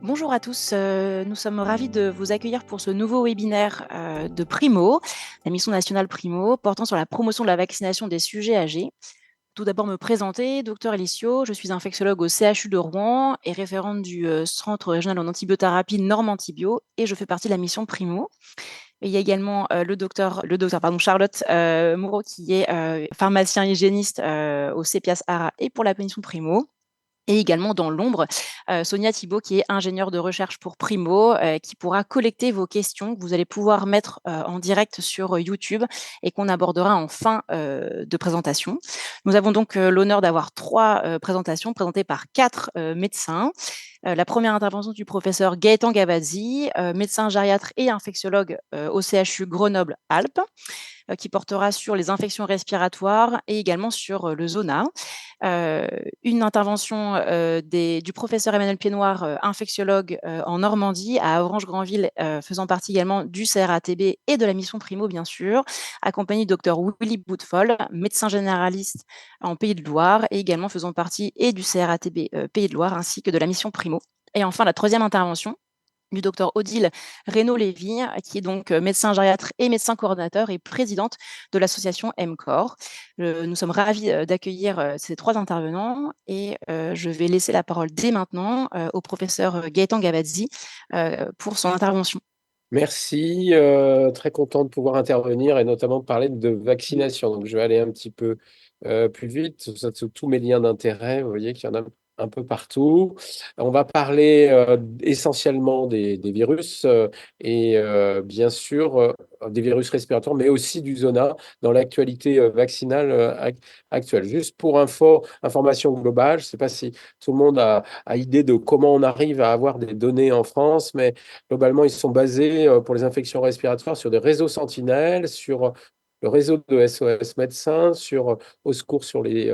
Bonjour à tous, nous sommes ravis de vous accueillir pour ce nouveau webinaire de Primo, la mission nationale Primo, portant sur la promotion de la vaccination des sujets âgés. Tout d'abord me présenter, docteur Elicio, je suis infectiologue au CHU de Rouen et référente du Centre régional en antibiothérapie Normantibio et je fais partie de la mission Primo. Et il y a également Charlotte Moreau qui est pharmacien hygiéniste au CEPIAS ARA et pour la mission Primo. Et également dans l'ombre, Sonia Thibault qui est ingénieure de recherche pour Primo, qui pourra collecter vos questions que vous allez pouvoir mettre, en direct sur, YouTube et qu'on abordera en fin, de présentation. Nous avons donc, l'honneur d'avoir 3 présentations présentées par 4 médecins. La première intervention du professeur Gaëtan Gavazzi, médecin gériatre et infectiologue, au CHU Grenoble-Alpes, qui portera sur les infections respiratoires et également sur, le zona. Une intervention du professeur Emmanuel Piednoir, infectiologue en Normandie, à Avranches-Granville, faisant partie également du CRATB et de la mission Primo, bien sûr, accompagné du docteur Willy Boutefol, médecin généraliste en Pays de Loire, et également faisant partie et du CRATB Pays de Loire, ainsi que de la mission Primo. Et enfin, la troisième intervention du docteur Odile Reynaud-Lévy, qui est donc médecin gériatre et médecin coordonnateur et présidente de l'association MCOR. Nous sommes ravis d'accueillir ces 3 intervenants et je vais laisser la parole dès maintenant au professeur Gaëtan Gavazzi pour son intervention. Merci, très content de pouvoir intervenir et notamment de parler de vaccination. Donc, je vais aller un petit peu plus vite, sur tous mes liens d'intérêt. Vous voyez qu'il y en a un peu partout. On va parler essentiellement des virus et bien sûr des virus respiratoires, mais aussi du zona dans l'actualité vaccinale actuelle. Juste pour information globale, je ne sais pas si tout le monde a idée de comment on arrive à avoir des données en France, mais globalement, ils sont basés pour les infections respiratoires sur des réseaux sentinelles, sur le réseau de SOS médecins, sur au secours sur les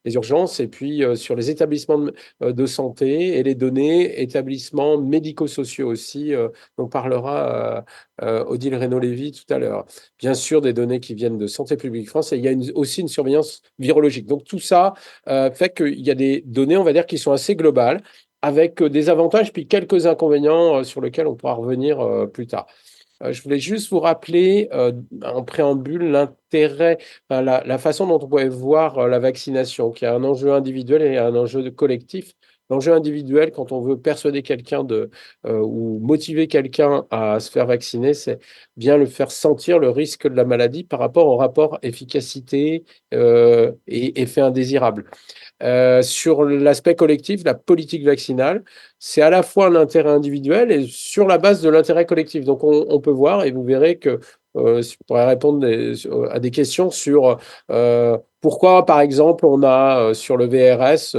urgences et puis sur les établissements de santé et les données établissements médico-sociaux aussi. On parlera Odile Reynaud-Lévy tout à l'heure. Bien sûr, des données qui viennent de Santé publique France et il y a aussi une surveillance virologique. Donc tout ça fait qu'il y a des données, on va dire, qui sont assez globales avec des avantages puis quelques inconvénients sur lesquels on pourra revenir plus tard. Je voulais juste vous rappeler en préambule l'intérêt, enfin, la façon dont on pourrait voir la vaccination, qui a un enjeu individuel et un enjeu collectif. L'enjeu individuel, quand on veut persuader quelqu'un ou motiver quelqu'un à se faire vacciner, c'est bien le faire sentir le risque de la maladie par rapport au rapport efficacité et effet indésirable. Sur l'aspect collectif, la politique vaccinale, c'est à la fois l'intérêt individuel et sur la base de l'intérêt collectif. Donc, on peut voir et vous verrez que je pourrais répondre à des questions sur pourquoi, par exemple, on a sur le VRS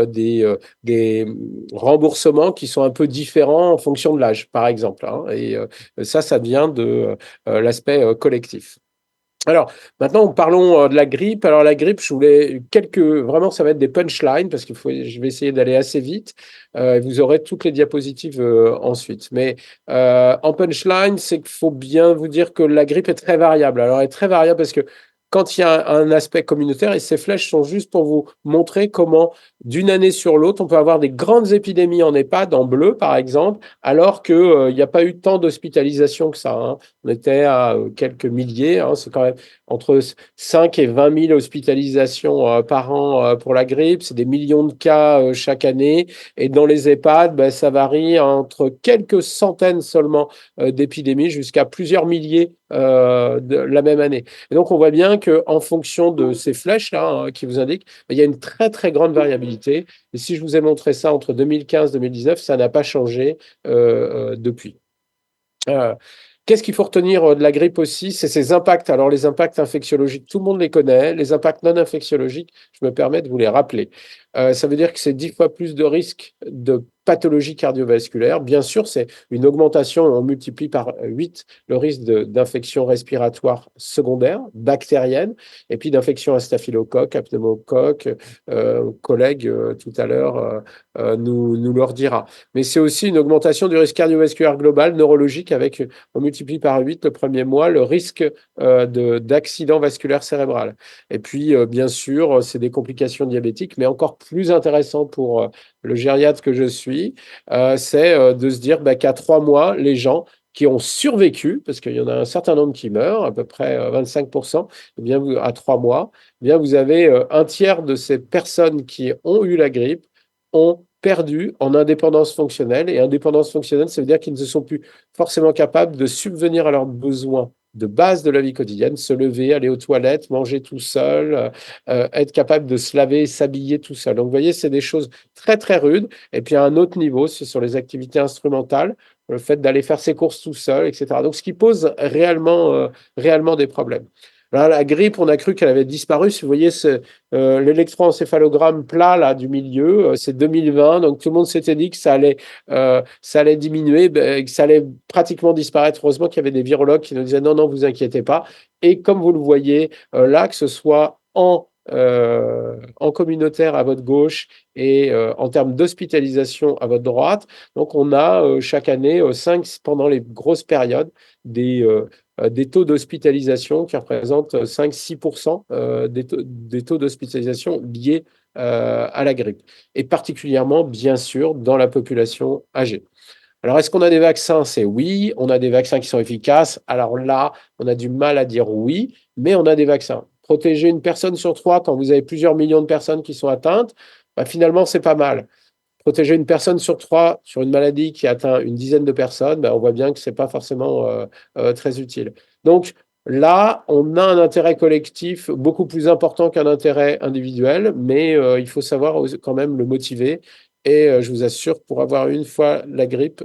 des remboursements qui sont un peu différents en fonction de l'âge, par exemple, hein. Et ça vient de l'aspect collectif. Alors, maintenant, parlons de la grippe. Alors, la grippe, je voulais vraiment, ça va être des punchlines parce je vais essayer d'aller assez vite. Vous aurez toutes les diapositives ensuite. Mais en punchline, c'est qu'il faut bien vous dire que la grippe est très variable. Alors, elle est très variable parce que quand il y a un aspect communautaire, et ces flèches sont juste pour vous montrer comment, d'une année sur l'autre, on peut avoir des grandes épidémies en EHPAD, en bleu, par exemple, alors qu'il n'y a pas eu tant d'hospitalisation que ça, hein. On était à quelques milliers, hein, c'est quand même entre 5 et 20 000 hospitalisations par an pour la grippe. C'est des millions de cas chaque année. Et dans les EHPAD, ben, ça varie entre quelques centaines seulement d'épidémies jusqu'à plusieurs milliers de la même année. Et donc, on voit bien qu'en fonction de ces flèches-là hein, qui vous indiquent, ben, il y a une très, très grande variabilité. Et si je vous ai montré ça entre 2015 et 2019, ça n'a pas changé depuis. Qu'est-ce qu'il faut retenir de la grippe aussi? C'est ses impacts. Alors, les impacts infectiologiques, tout le monde les connaît. Les impacts non infectiologiques, je me permets de vous les rappeler. Ça veut dire que c'est 10 fois plus de risques de pathologie cardiovasculaire. Bien sûr, c'est une augmentation, on multiplie par 8 le risque d'infection respiratoire secondaire, bactérienne, et puis d'infection à staphylocoque, à pneumocoque. Collègue tout à l'heure nous le redira. Mais c'est aussi une augmentation du risque cardiovasculaire global, neurologique, avec, on multiplie par 8 le premier mois, le risque d'accident vasculaire cérébral. Et puis, bien sûr, c'est des complications diabétiques, mais encore plus intéressant pour le gériatre que je suis, c'est de se dire qu'à 3 mois, les gens qui ont survécu, parce qu'il y en a un certain nombre qui meurent, à peu près 25%, eh bien, à 3 mois, eh bien, vous avez un tiers de ces personnes qui ont eu la grippe ont perdu en indépendance fonctionnelle. Et indépendance fonctionnelle, ça veut dire qu'ils ne sont plus forcément capables de subvenir à leurs besoins de base de la vie quotidienne, se lever, aller aux toilettes, manger tout seul, être capable de se laver et s'habiller tout seul. Donc, vous voyez, c'est des choses très, très rudes. Et puis, à un autre niveau, c'est sur les activités instrumentales, le fait d'aller faire ses courses tout seul, etc. Donc, ce qui pose réellement des problèmes. Là, la grippe, on a cru qu'elle avait disparu. Si vous voyez l'électroencéphalogramme plat là, du milieu, c'est 2020. Donc, tout le monde s'était dit que ça allait diminuer, que ça allait pratiquement disparaître. Heureusement qu'il y avait des virologues qui nous disaient non, non, vous inquiétez pas. Et comme vous le voyez là, que ce soit en communautaire à votre gauche et en termes d'hospitalisation à votre droite. Donc, on a chaque année, pendant les grosses périodes, des taux d'hospitalisation qui représentent 5-6% des taux d'hospitalisation liés à la grippe, et particulièrement, bien sûr, dans la population âgée. Alors, est-ce qu'on a des vaccins? C'est oui. On a des vaccins qui sont efficaces. Alors là, on a du mal à dire oui, mais on a des vaccins. Protéger une personne sur trois quand vous avez plusieurs millions de personnes qui sont atteintes, finalement, c'est pas mal. Protéger une personne sur trois sur une maladie qui atteint une dizaine de personnes, on voit bien que ce n'est pas forcément très utile. Donc là, on a un intérêt collectif beaucoup plus important qu'un intérêt individuel, mais il faut savoir quand même le motiver. Et je vous assure, pour avoir une fois la grippe,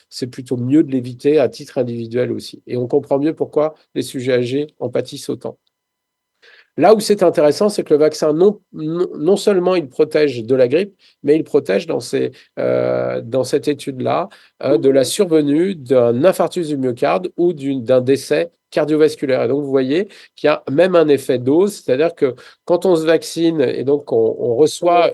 c'est plutôt mieux de l'éviter à titre individuel aussi. Et on comprend mieux pourquoi les sujets âgés en pâtissent autant. Là où c'est intéressant, c'est que le vaccin, non seulement il protège de la grippe, mais il protège dans cette étude-là de la survenue d'un infarctus du myocarde ou d'un décès cardiovasculaire. Et donc, vous voyez qu'il y a même un effet dose, c'est-à-dire que quand on se vaccine et donc on reçoit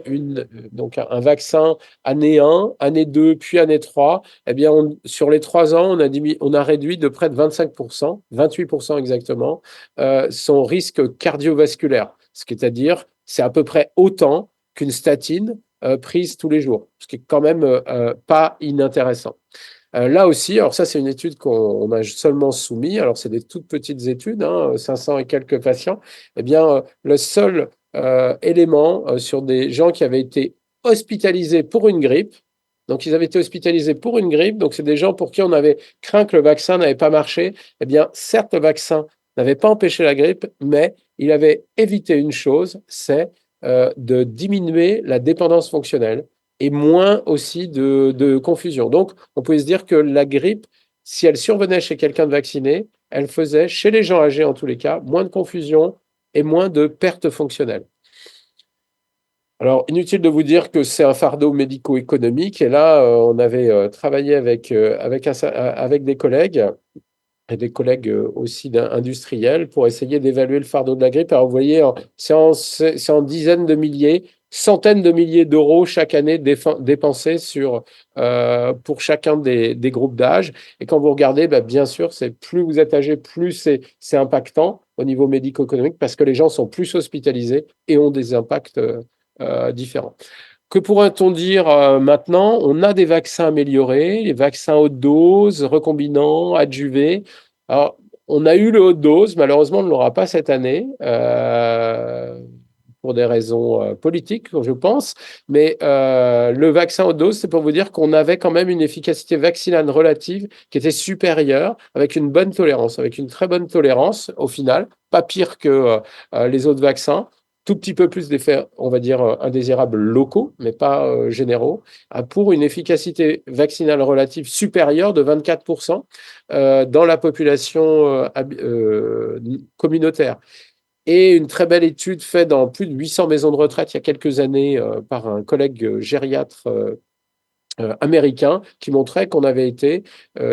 donc un vaccin année 1, année 2, puis année 3, eh bien, sur les 3 ans, on a réduit de près de 25%, 28% exactement, son risque cardiovasculaire, c'est-à-dire c'est à peu près autant qu'une statine prise tous les jours, ce qui est quand même pas inintéressant. Là aussi, alors ça c'est une étude qu'on a seulement soumise, alors c'est des toutes petites études, 500 et quelques patients, eh bien le seul élément sur des gens qui avaient été hospitalisés pour une grippe, donc ils avaient été hospitalisés pour une grippe, donc c'est des gens pour qui on avait craint que le vaccin n'avait pas marché, eh bien certes le vaccin n'avait pas empêché la grippe, mais il avait évité une chose, c'est de diminuer la dépendance fonctionnelle et moins aussi de confusion. Donc, on pouvait se dire que la grippe, si elle survenait chez quelqu'un de vacciné, elle faisait, chez les gens âgés en tous les cas, moins de confusion et moins de pertes fonctionnelles. Alors, inutile de vous dire que c'est un fardeau médico-économique. Et là, on avait travaillé avec des collègues et des collègues aussi industriels pour essayer d'évaluer le fardeau de la grippe. Alors, vous voyez, c'est en dizaines de milliers, centaines de milliers d'euros chaque année dépensés pour chacun des groupes d'âge. Et quand vous regardez, bien sûr, c'est plus vous êtes âgé, plus c'est impactant au niveau médico-économique parce que les gens sont plus hospitalisés et ont des impacts différents. Que pourrait-on dire maintenant? On a des vaccins améliorés, les vaccins haute dose, recombinants, adjuvés. Alors, on a eu le haute dose, malheureusement, on ne l'aura pas cette année, pour des raisons politiques, je pense. Mais le vaccin haute dose, c'est pour vous dire qu'on avait quand même une efficacité vaccinale relative qui était supérieure, avec une bonne tolérance, avec une très bonne tolérance au final, pas pire que les autres vaccins. Tout petit peu plus d'effets, on va dire, indésirables locaux, mais pas généraux, pour une efficacité vaccinale relative supérieure de 24% dans la population communautaire. Et une très belle étude faite dans plus de 800 maisons de retraite il y a quelques années par un collègue gériatre américain qui montrait qu'on avait été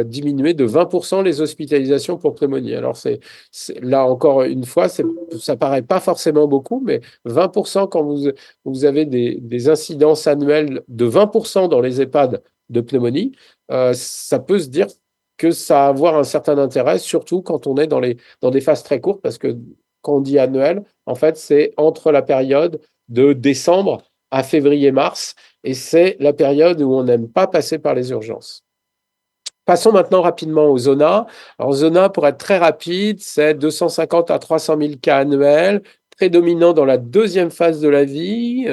diminué de 20% les hospitalisations pour pneumonie. Alors, là, encore une fois, ça paraît pas forcément beaucoup, mais 20% quand vous avez des incidences annuelles de 20% dans les EHPAD de pneumonie, ça peut se dire que ça va avoir un certain intérêt, surtout quand on est dans des phases très courtes, parce que quand on dit annuel, en fait, c'est entre la période de décembre à février-mars, et c'est la période où on n'aime pas passer par les urgences. Passons maintenant rapidement au Zona. Alors, Zona, pour être très rapide, c'est 250 à 300 000 cas annuels, prédominant dans la deuxième phase de la vie.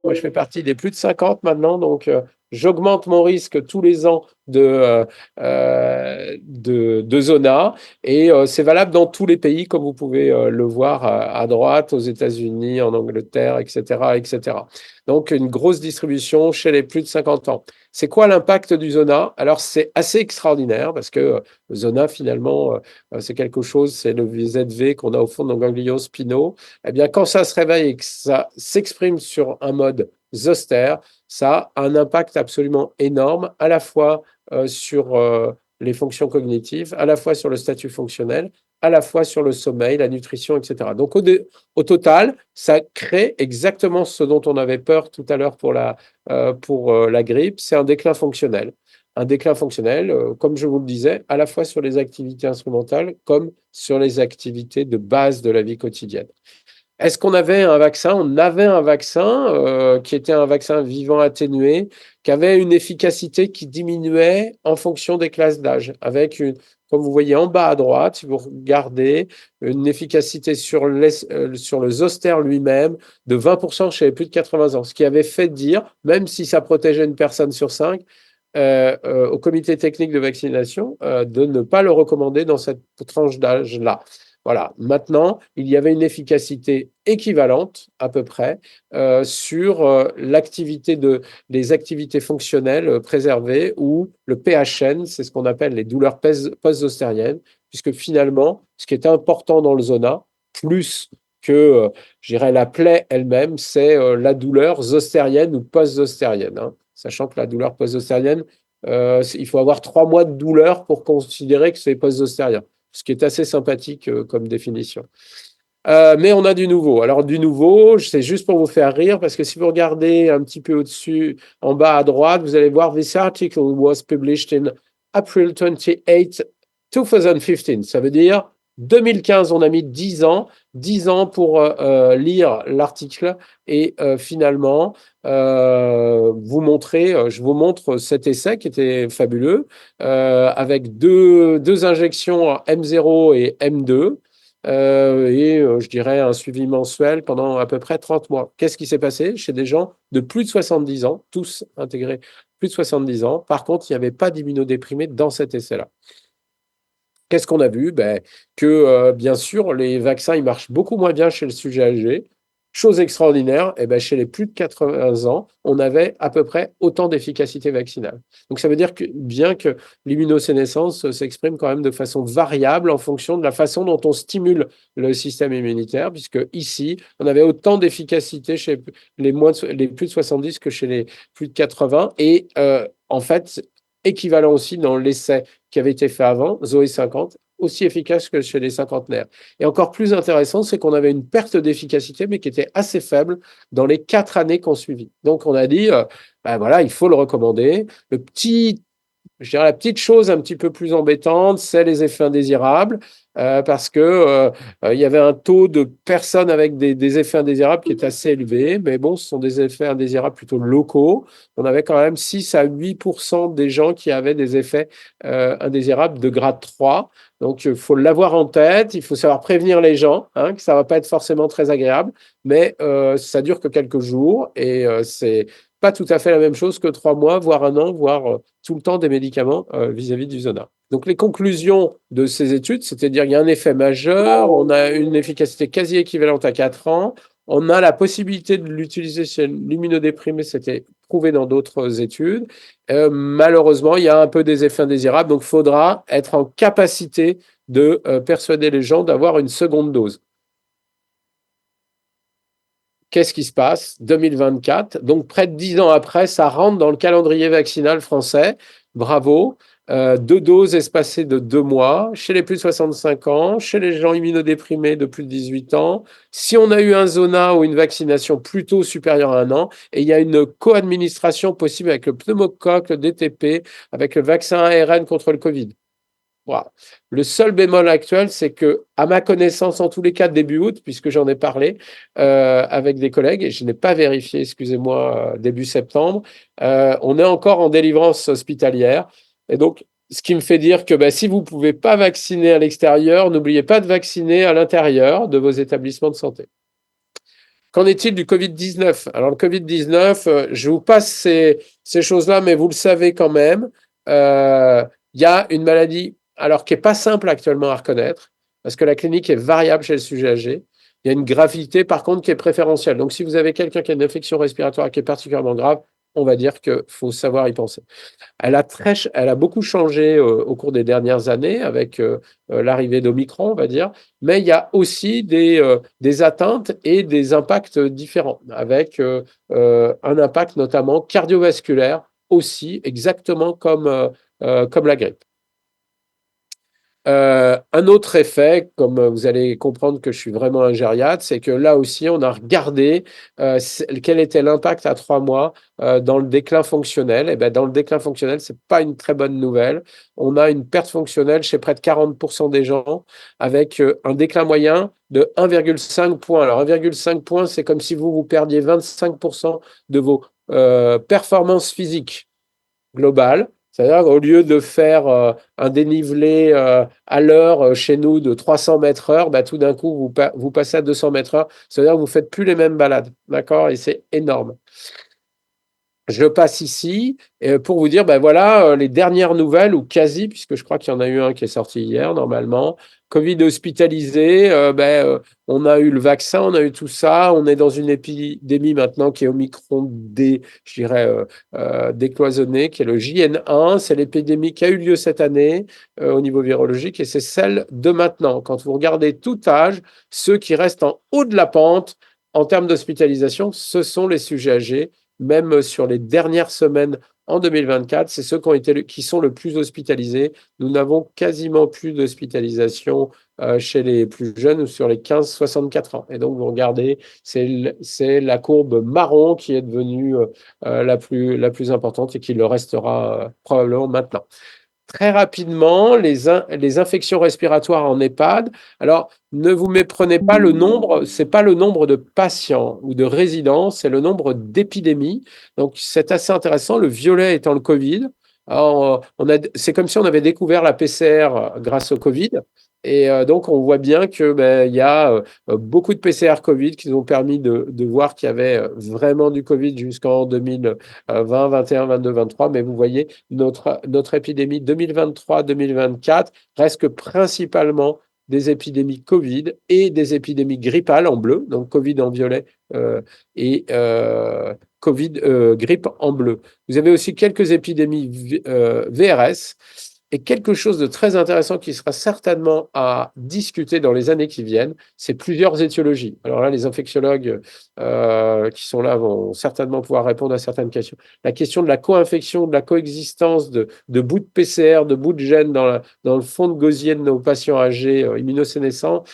Moi, je fais partie des plus de 50 maintenant, donc j'augmente mon risque tous les ans de Zona. Et c'est valable dans tous les pays, comme vous pouvez le voir à droite, aux États-Unis, en Angleterre, etc., etc. Donc, une grosse distribution chez les plus de 50 ans. C'est quoi l'impact du Zona? Alors, c'est assez extraordinaire parce que le Zona, finalement, c'est quelque chose, c'est le ZV qu'on a au fond de nos ganglions spinaux. Eh bien, quand ça se réveille et que ça s'exprime sur un mode zoster, ça a un impact absolument énorme, à la fois sur les fonctions cognitives, à la fois sur le statut fonctionnel, à la fois sur le sommeil, la nutrition, etc. Donc, au total, ça crée exactement ce dont on avait peur tout à l'heure pour la grippe, c'est un déclin fonctionnel. Un déclin fonctionnel, comme je vous le disais, à la fois sur les activités instrumentales comme sur les activités de base de la vie quotidienne. Est-ce qu'on avait un vaccin? On avait un vaccin qui était un vaccin vivant atténué, qui avait une efficacité qui diminuait en fonction des classes d'âge, avec une, comme vous voyez en bas à droite, si vous regardez, une efficacité sur le zoster lui-même de 20% chez les plus de 80 ans, ce qui avait fait dire, même si ça protégeait une personne sur cinq, au comité technique de vaccination de ne pas le recommander dans cette tranche d'âge-là. Voilà. Maintenant, il y avait une efficacité équivalente, à peu près, sur les activités fonctionnelles préservées ou le PHN, c'est ce qu'on appelle les douleurs post-zostériennes, puisque finalement, ce qui est important dans le zona, plus que, je dirais, la plaie elle-même, c'est la douleur zostérienne ou post-zostérienne, hein. Sachant que la douleur post-zostérienne, il faut avoir 3 mois de douleur pour considérer que c'est post-zostérien, ce qui est assez sympathique comme définition. Mais on a du nouveau. Alors, du nouveau, c'est juste pour vous faire rire, parce que si vous regardez un petit peu au-dessus, en bas à droite, vous allez voir This article was published in April 28, 2015. Ça veut dire 2015, on a mis 10 ans pour lire l'article et finalement je vous montre cet essai qui était fabuleux avec deux injections M0 et M2 je dirais un suivi mensuel pendant à peu près 30 mois. Qu'est-ce qui s'est passé chez des gens de plus de 70 ans, tous intégrés plus de 70 ans? Par contre, il n'y avait pas d'immunodéprimés dans cet essai-là. Qu'est-ce qu'on a vu? Que bien sûr, les vaccins, ils marchent beaucoup moins bien chez le sujet âgé. Chose extraordinaire, chez les plus de 80 ans, on avait à peu près autant d'efficacité vaccinale. Donc ça veut dire que bien que l'immunosénescence s'exprime quand même de façon variable en fonction de la façon dont on stimule le système immunitaire, puisque ici, on avait autant d'efficacité chez les plus de 70 que chez les plus de 80. Et en fait, équivalent aussi dans l'essai qui avait été fait avant, Zoé 50, aussi efficace que chez les cinquantenaires. Et encore plus intéressant, c'est qu'on avait une perte d'efficacité, mais qui était assez faible dans les 4 années qu'on suivit. Donc on a dit, voilà, il faut le recommander. Je dirais la petite chose un petit peu plus embêtante, c'est les effets indésirables, parce que il y avait un taux de personnes avec des effets indésirables qui est assez élevé, mais bon, ce sont des effets indésirables plutôt locaux. On avait quand même 6 à 8% des gens qui avaient des effets indésirables de grade 3. Donc, il faut l'avoir en tête, il faut savoir prévenir les gens, hein, que ça ne va pas être forcément très agréable, mais ça dure que quelques jours et c'est pas tout à fait la même chose que 3 mois, voire un an, voire tout le temps des médicaments vis-à-vis du Zona. Donc les conclusions de ces études, c'est-à-dire qu'il y a un effet majeur, on a une efficacité quasi équivalente à 4 ans, on a la possibilité de l'utiliser chez l'immunodéprimé, c'était prouvé dans d'autres études. Malheureusement, il y a un peu des effets indésirables, donc il faudra être en capacité de persuader les gens d'avoir une seconde dose. Qu'est-ce qui se passe? 2024, donc près de 10 ans après, ça rentre dans le calendrier vaccinal français. Bravo. 2 doses espacées de 2 mois chez les plus de 65 ans, chez les gens immunodéprimés de plus de 18 ans. Si on a eu un zona ou une vaccination plutôt supérieure à un an, et il y a une co-administration possible avec le pneumocoque, le DTP, avec le vaccin ARN contre le Covid. Voilà. Le seul bémol actuel, c'est que, à ma connaissance, en tous les cas début août, puisque j'en ai parlé avec des collègues, et je n'ai pas vérifié, excusez-moi, début septembre, on est encore en délivrance hospitalière. Et donc, ce qui me fait dire que si vous ne pouvez pas vacciner à l'extérieur, n'oubliez pas de vacciner à l'intérieur de vos établissements de santé. Qu'en est-il du Covid-19? Alors, le Covid-19, je vous passe ces choses-là, mais vous le savez quand même. Il y a une maladie, alors qui n'est pas simple actuellement à reconnaître, parce que la clinique est variable chez le sujet âgé. Il y a une gravité, par contre, qui est préférentielle. Donc, si vous avez quelqu'un qui a une infection respiratoire qui est particulièrement grave, on va dire qu'il faut savoir y penser. Elle a beaucoup changé au cours des dernières années avec l'arrivée d'Omicron, on va dire, mais il y a aussi des atteintes et des impacts différents, avec un impact notamment cardiovasculaire aussi, exactement comme la grippe. Un autre effet, comme vous allez comprendre que je suis vraiment un gériade, c'est que là aussi, on a regardé quel était l'impact à 3 mois dans le déclin fonctionnel. Et ben, dans le déclin fonctionnel, c'est pas une très bonne nouvelle. On a une perte fonctionnelle chez près de 40% des gens, avec un déclin moyen de 1,5 points. Alors 1,5 points, c'est comme si vous perdiez 25% de vos performances physiques globales. C'est-à-dire qu'au lieu de faire un dénivelé à l'heure chez nous de 300 mètres heure, tout d'un coup, vous passez à 200 mètres heure. C'est-à-dire que vous ne faites plus les mêmes balades. D'accord? Et c'est énorme. Je passe ici pour vous dire, voilà, les dernières nouvelles, ou quasi, puisque je crois qu'il y en a eu un qui est sorti hier, normalement. Covid hospitalisé, on a eu le vaccin, on a eu tout ça. On est dans une épidémie maintenant qui est Omicron je dirais, décloisonnée, qui est le JN1. C'est l'épidémie qui a eu lieu cette année au niveau virologique, et c'est celle de maintenant. Quand vous regardez tout âge, ceux qui restent en haut de la pente en termes d'hospitalisation, ce sont les sujets âgés. Même sur les dernières semaines en 2024, c'est ceux qui sont le plus hospitalisés. Nous n'avons quasiment plus d'hospitalisation chez les plus jeunes ou sur les 15-64 ans. Et donc, vous regardez, c'est la courbe marron qui est devenue la plus importante et qui le restera probablement maintenant. Très rapidement, les infections respiratoires en EHPAD. Alors, ne vous méprenez pas, le nombre, c'est pas le nombre de patients ou de résidents, c'est le nombre d'épidémies. Donc, c'est assez intéressant. Le violet étant le Covid. Alors, c'est comme si on avait découvert la PCR grâce au Covid. Et donc, on voit bien que il y a beaucoup de PCR Covid qui nous ont permis de voir qu'il y avait vraiment du Covid jusqu'en 2020, 21, 22, 23. Mais vous voyez, notre épidémie 2023-2024 reste que principalement des épidémies Covid et des épidémies grippales en bleu, donc Covid en violet et Covid grippe en bleu. Vous avez aussi quelques épidémies VRS. Et quelque chose de très intéressant qui sera certainement à discuter dans les années qui viennent, c'est plusieurs étiologies. Alors là, les infectiologues qui sont là vont certainement pouvoir répondre à certaines questions. La question de la co-infection, de la coexistence de bouts de PCR, de bouts de gènes dans le fond de gosier de nos patients âgés immunosénescents,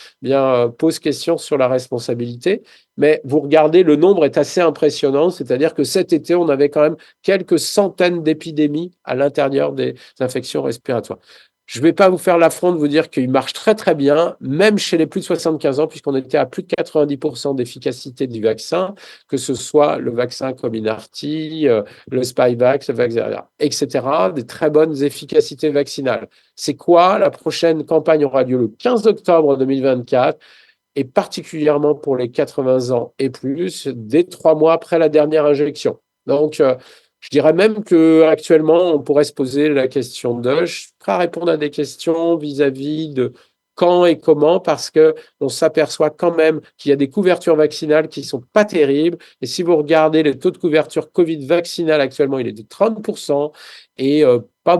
pose question sur la responsabilité. Mais vous regardez, le nombre est assez impressionnant, c'est-à-dire que cet été, on avait quand même quelques centaines d'épidémies à l'intérieur des infections respiratoires. Je ne vais pas vous faire l'affront de vous dire qu'il marche très très bien, même chez les plus de 75 ans, puisqu'on était à plus de 90% d'efficacité du vaccin, que ce soit le vaccin Comirnaty, le Spikevax, le Vaxzevria, etc., des très bonnes efficacités vaccinales. C'est quoi? La prochaine campagne aura lieu le 15 octobre 2024, et particulièrement pour les 80 ans et plus, dès 3 mois après la dernière injection. Donc, je dirais même qu'actuellement, on pourrait se poser la question je suis prêt à répondre à des questions vis-à-vis de quand et comment, parce qu'on s'aperçoit quand même qu'il y a des couvertures vaccinales qui ne sont pas terribles. Et si vous regardez le taux de couverture Covid vaccinale actuellement, il est de 30% et pas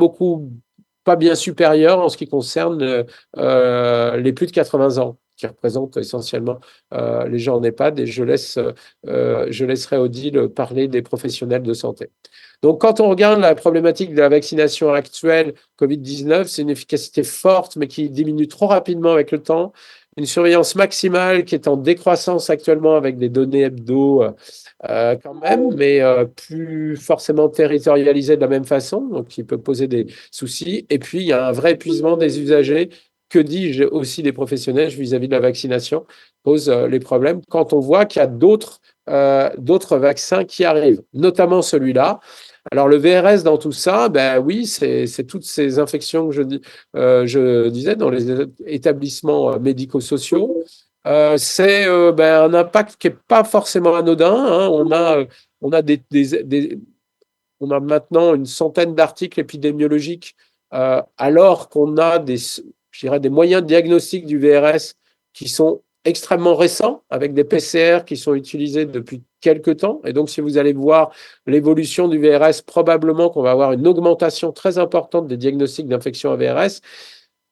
bien supérieur en ce qui concerne les plus de 80 ans, qui représentent essentiellement les gens en EHPAD, et je laisserai Odile parler des professionnels de santé. Donc, quand on regarde la problématique de la vaccination actuelle Covid-19, c'est une efficacité forte, mais qui diminue trop rapidement avec le temps. une surveillance maximale qui est en décroissance actuellement avec des données hebdo quand même, mais plus forcément territorialisées de la même façon, donc qui peut poser des soucis. Et puis, il y a un vrai épuisement des usagers. Que dis-je aussi des professionnels vis-à-vis de la vaccination pose les problèmes quand on voit qu'il y a d'autres vaccins qui arrivent, notamment celui-là. Alors le VRS dans tout ça, ben oui, c'est toutes ces infections que je disais dans les établissements médico-sociaux. C'est ben, un impact qui n'est pas forcément anodin, hein. On a on a maintenant une centaine d'articles épidémiologiques, alors qu'on a je dirais, des moyens de diagnostic du VRS qui sont extrêmement récents, avec des PCR qui sont utilisés depuis quelques temps. Et donc, si vous allez voir l'évolution du VRS, probablement qu'on va avoir une augmentation très importante des diagnostics d'infection à VRS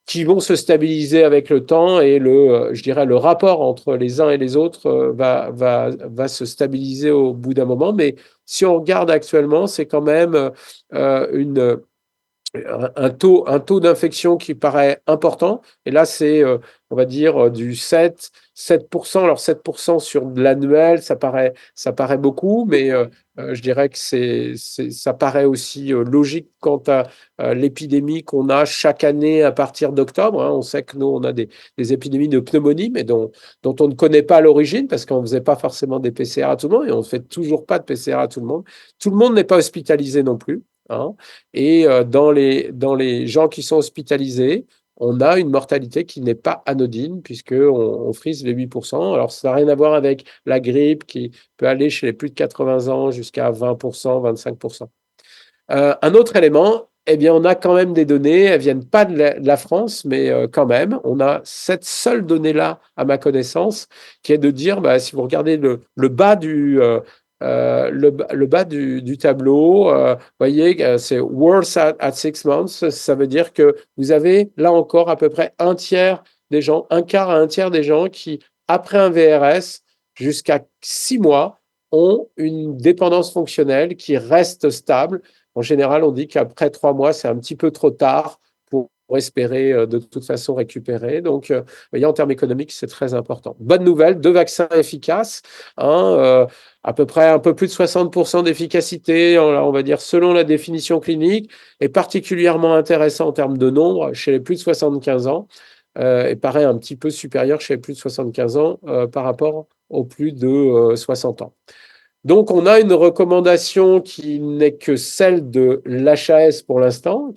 qui vont se stabiliser avec le temps et je dirais, le rapport entre les uns et les autres va se stabiliser au bout d'un moment. Mais si on regarde actuellement, c'est quand même une un taux d'infection qui paraît important. Et là, c'est, on va dire, du 7%. Alors, 7% sur l'annuel, ça paraît beaucoup, mais je dirais que ça paraît aussi logique quant à l'épidémie qu'on a chaque année à partir d'octobre, hein. On sait que nous, on a des épidémies de pneumonie, mais dont on ne connaît pas l'origine parce qu'on ne faisait pas forcément des PCR à tout le monde et on ne fait toujours pas de PCR à tout le monde. Tout le monde n'est pas hospitalisé non plus, hein. Et dans les gens qui sont hospitalisés, on a une mortalité qui n'est pas anodine, puisqu'on frise les 8%. Alors, ça n'a rien à voir avec la grippe qui peut aller chez les plus de 80 ans jusqu'à 20%, 25%. Un autre élément, eh bien, on a quand même des données, elles ne viennent pas de la France, mais quand même, on a cette seule donnée-là, à ma connaissance, qui est de dire, bah, si vous regardez le bas le bas du tableau, vous voyez, c'est worse at 6 months. Ça veut dire que vous avez là encore à peu près un tiers des gens, un quart à un tiers des gens qui, après un VRS, jusqu'à 6 mois, ont une dépendance fonctionnelle qui reste stable. En général, on dit qu'après 3 mois, c'est un petit peu trop tard pour espérer de toute façon récupérer. Donc, vous voyez, en termes économiques, c'est très important. Bonne nouvelle, 2 vaccins efficaces, hein, à peu près un peu plus de 60% d'efficacité, on va dire, selon la définition clinique, et particulièrement intéressant en termes de nombre chez les plus de 75 ans, et paraît un petit peu supérieur chez les plus de 75 ans par rapport aux plus de 60 ans. Donc, on a une recommandation qui n'est que celle de l'HAS pour l'instant,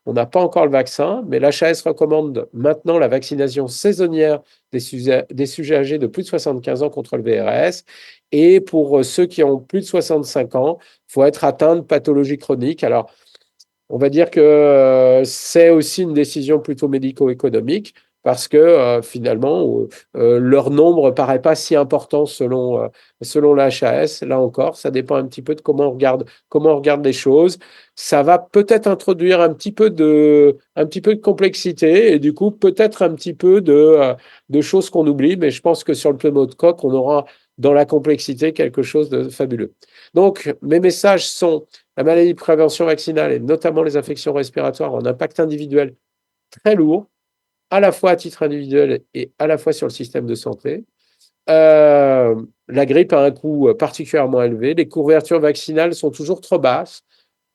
on n'a pas encore le vaccin, mais l'HAS recommande maintenant la vaccination saisonnière des sujets âgés de plus de 75 ans contre le VRS. Et pour ceux qui ont plus de 65 ans, il faut être atteint de pathologie chronique. Alors, on va dire que c'est aussi une décision plutôt médico-économique parce que finalement, leur nombre ne paraît pas si important selon la HAS. Là encore, ça dépend un petit peu de comment on regarde les choses. Ça va peut-être introduire un petit peu de complexité et du coup, peut-être un petit peu de choses qu'on oublie. Mais je pense que sur le pneumocoque, on aura dans la complexité quelque chose de fabuleux. Donc, mes messages sont la maladie de prévention vaccinale et notamment les infections respiratoires ont un impact individuel très lourd, à la fois à titre individuel et à la fois sur le système de santé. La grippe a un coût particulièrement élevé. Les couvertures vaccinales sont toujours trop basses,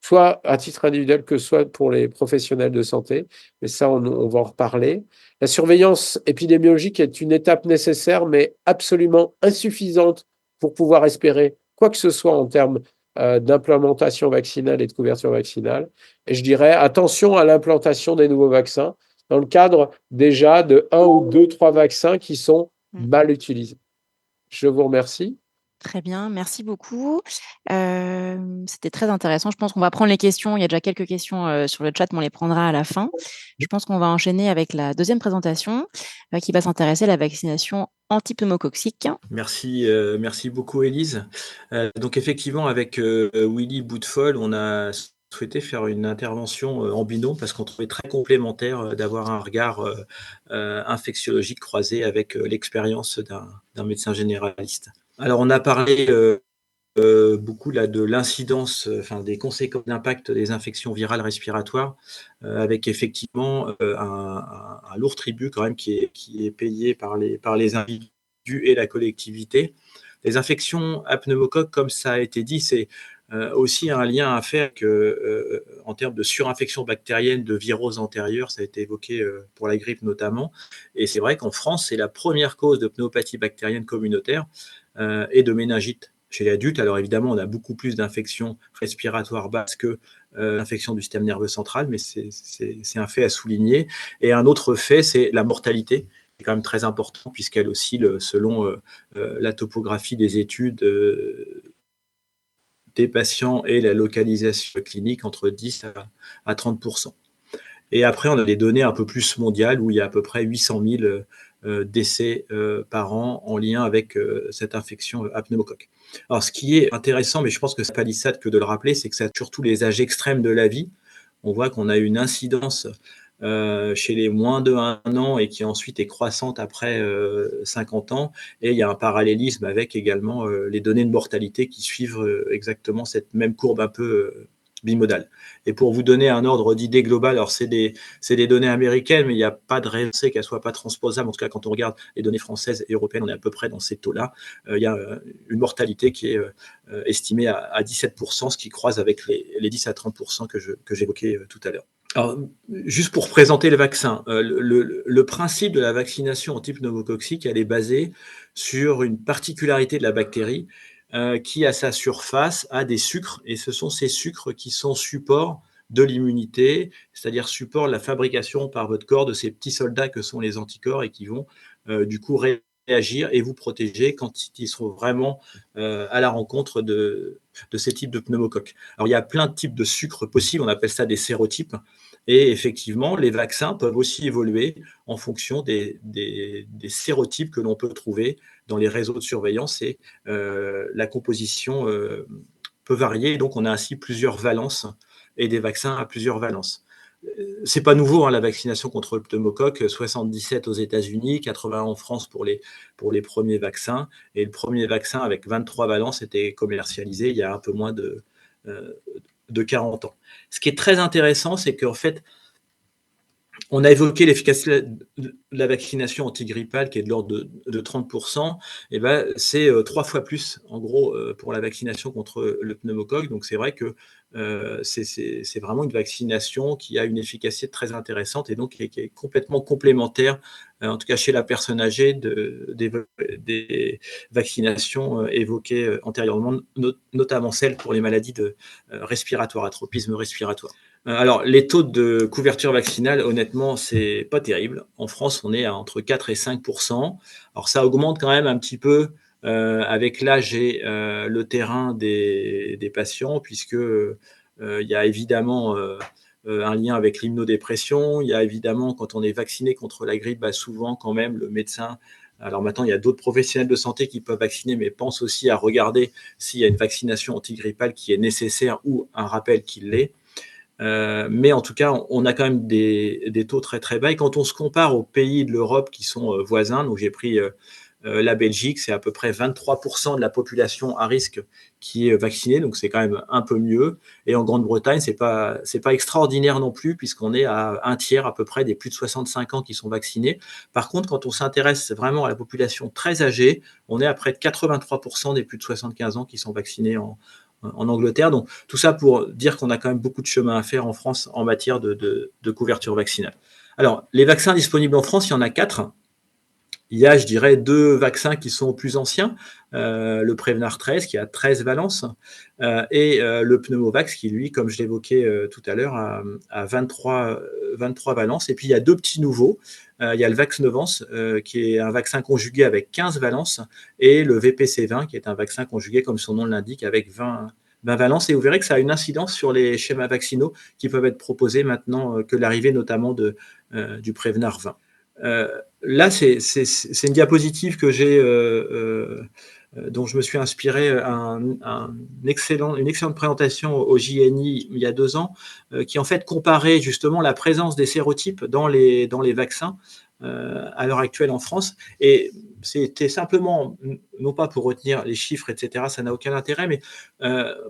soit à titre individuel que soit pour les professionnels de santé. Mais ça, on va en reparler. La surveillance épidémiologique est une étape nécessaire, mais absolument insuffisante pour pouvoir espérer quoi que ce soit en termes d'implémentation vaccinale et de couverture vaccinale. Et je dirais attention à l'implantation des nouveaux vaccins dans le cadre déjà de un ou deux, trois vaccins qui sont mal utilisés. Je vous remercie. Très bien, merci beaucoup. C'était très intéressant. Je pense qu'on va prendre les questions. Il y a déjà quelques questions sur le chat, mais on les prendra à la fin. Je pense qu'on va enchaîner avec la deuxième présentation qui va s'intéresser à la vaccination antipneumococcique. Merci beaucoup, Élise. Donc effectivement, avec Willy Boutefol, on a souhaité faire une intervention en binôme parce qu'on trouvait très complémentaire d'avoir un regard infectiologique croisé avec l'expérience d'un médecin généraliste. Alors, on a parlé beaucoup là, de l'incidence, des conséquences d'impact des infections virales respiratoires, avec effectivement un lourd tribut quand même qui est payé par les individus et la collectivité. Les infections à pneumocoque, comme ça a été dit, c'est aussi un lien à faire en termes de surinfection bactérienne de viroses antérieures, ça a été évoqué pour la grippe notamment. Et c'est vrai qu'en France, c'est la première cause de pneumopathie bactérienne communautaire et de méningite chez les adultes. Alors évidemment, on a beaucoup plus d'infections respiratoires basses que l'infection du système nerveux central, mais c'est un fait à souligner. Et un autre fait, c'est la mortalité, qui est quand même très important, puisqu'elle oscille selon la topographie des études des patients et la localisation clinique entre 10 à 30%. Et après, on a des données un peu plus mondiales où il y a à peu près 800 000 décès par an en lien avec cette infection à pneumocoque. Alors, ce qui est intéressant, mais je pense que c'est pas l'ISAT que de le rappeler, c'est que ça touche tous les âges extrêmes de la vie. On voit qu'on a une incidence chez les moins de 1 an et qui ensuite est croissante après 50 ans. Et il y a un parallélisme avec également les données de mortalité qui suivent exactement cette même courbe un peu bimodale. Et pour vous donner un ordre d'idée global, alors c'est des données américaines, mais il n'y a pas de raison qu'elles ne soient pas transposables. En tout cas, quand on regarde les données françaises et européennes, on est à peu près dans ces taux-là. Il y a une mortalité qui est estimée à 17%, ce qui croise avec les 10 à 30% que j'évoquais tout à l'heure. Alors, juste pour présenter le vaccin, le principe de la vaccination anti-pneumococcique, elle est basée sur une particularité de la bactérie qui, à sa surface, a des sucres, et ce sont ces sucres qui sont support de l'immunité, c'est-à-dire support de la fabrication par votre corps de ces petits soldats que sont les anticorps et qui vont du coup réagir et vous protéger quand ils seront vraiment à la rencontre de ces types de pneumocoques. Alors, il y a plein de types de sucres possibles, on appelle ça des sérotypes, et effectivement, les vaccins peuvent aussi évoluer en fonction des sérotypes que l'on peut trouver dans les réseaux de surveillance, et la composition peut varier, et donc on a ainsi plusieurs valences et des vaccins à plusieurs valences. C'est pas nouveau, hein, la vaccination contre le pneumocoque, 77 aux États-Unis, 80 en France pour les premiers vaccins, et le premier vaccin avec 23 valences était commercialisé il y a un peu moins de 40 ans. Ce qui est très intéressant, c'est qu'en fait, on a évoqué l'efficacité de la vaccination antigrippale qui est de l'ordre de 30%. Et ben, c'est 3 fois plus, en gros, pour la vaccination contre le pneumocoque. Donc, c'est vrai que c'est vraiment une vaccination qui a une efficacité très intéressante et donc qui est complètement complémentaire, en tout cas chez la personne âgée, des vaccinations évoquées antérieurement, notamment celles pour les maladies respiratoires, atropisme respiratoire. Alors, les taux de couverture vaccinale, honnêtement, c'est pas terrible. En France, on est à entre 4 et 5%. Alors, ça augmente quand même un petit peu avec l'âge et le terrain des patients, puisque il y a évidemment un lien avec l'immunodépression. Il y a évidemment, quand on est vacciné contre la grippe, souvent quand même le médecin. Alors maintenant, il y a d'autres professionnels de santé qui peuvent vacciner, mais pense aussi à regarder s'il y a une vaccination antigrippale qui est nécessaire ou un rappel qui l'est. Mais en tout cas, on a quand même des taux très très bas. Et quand on se compare aux pays de l'Europe qui sont voisins, donc j'ai pris la Belgique, c'est à peu près 23% de la population à risque qui est vaccinée, donc c'est quand même un peu mieux. Et en Grande-Bretagne, c'est pas extraordinaire non plus, puisqu'on est à un tiers à peu près des plus de 65 ans qui sont vaccinés. Par contre, quand on s'intéresse vraiment à la population très âgée, on est à près de 83% des plus de 75 ans qui sont vaccinés en Angleterre. Donc, tout ça pour dire qu'on a quand même beaucoup de chemin à faire en France en matière de couverture vaccinale. Alors, les vaccins disponibles en France, il y en a 4. Il y a, je dirais, 2 vaccins qui sont plus anciens, le Prevnar 13 qui a 13 valences et le Pneumovax qui, lui, comme je l'évoquais tout à l'heure, a 23 valences. Et puis, il y a 2 petits nouveaux. Il y a le Vaxneuvance qui est un vaccin conjugué avec 15 valences et le VPC20 qui est un vaccin conjugué, comme son nom l'indique, avec 20 valences. Et vous verrez que ça a une incidence sur les schémas vaccinaux qui peuvent être proposés maintenant que l'arrivée notamment du Prevnar 20. Là, c'est une diapositive que j'ai, dont je me suis inspiré une excellente présentation au JNI il y a 2 ans, qui en fait comparait justement la présence des sérotypes dans les vaccins à l'heure actuelle en France. Et c'était simplement, non pas pour retenir les chiffres, etc., ça n'a aucun intérêt, mais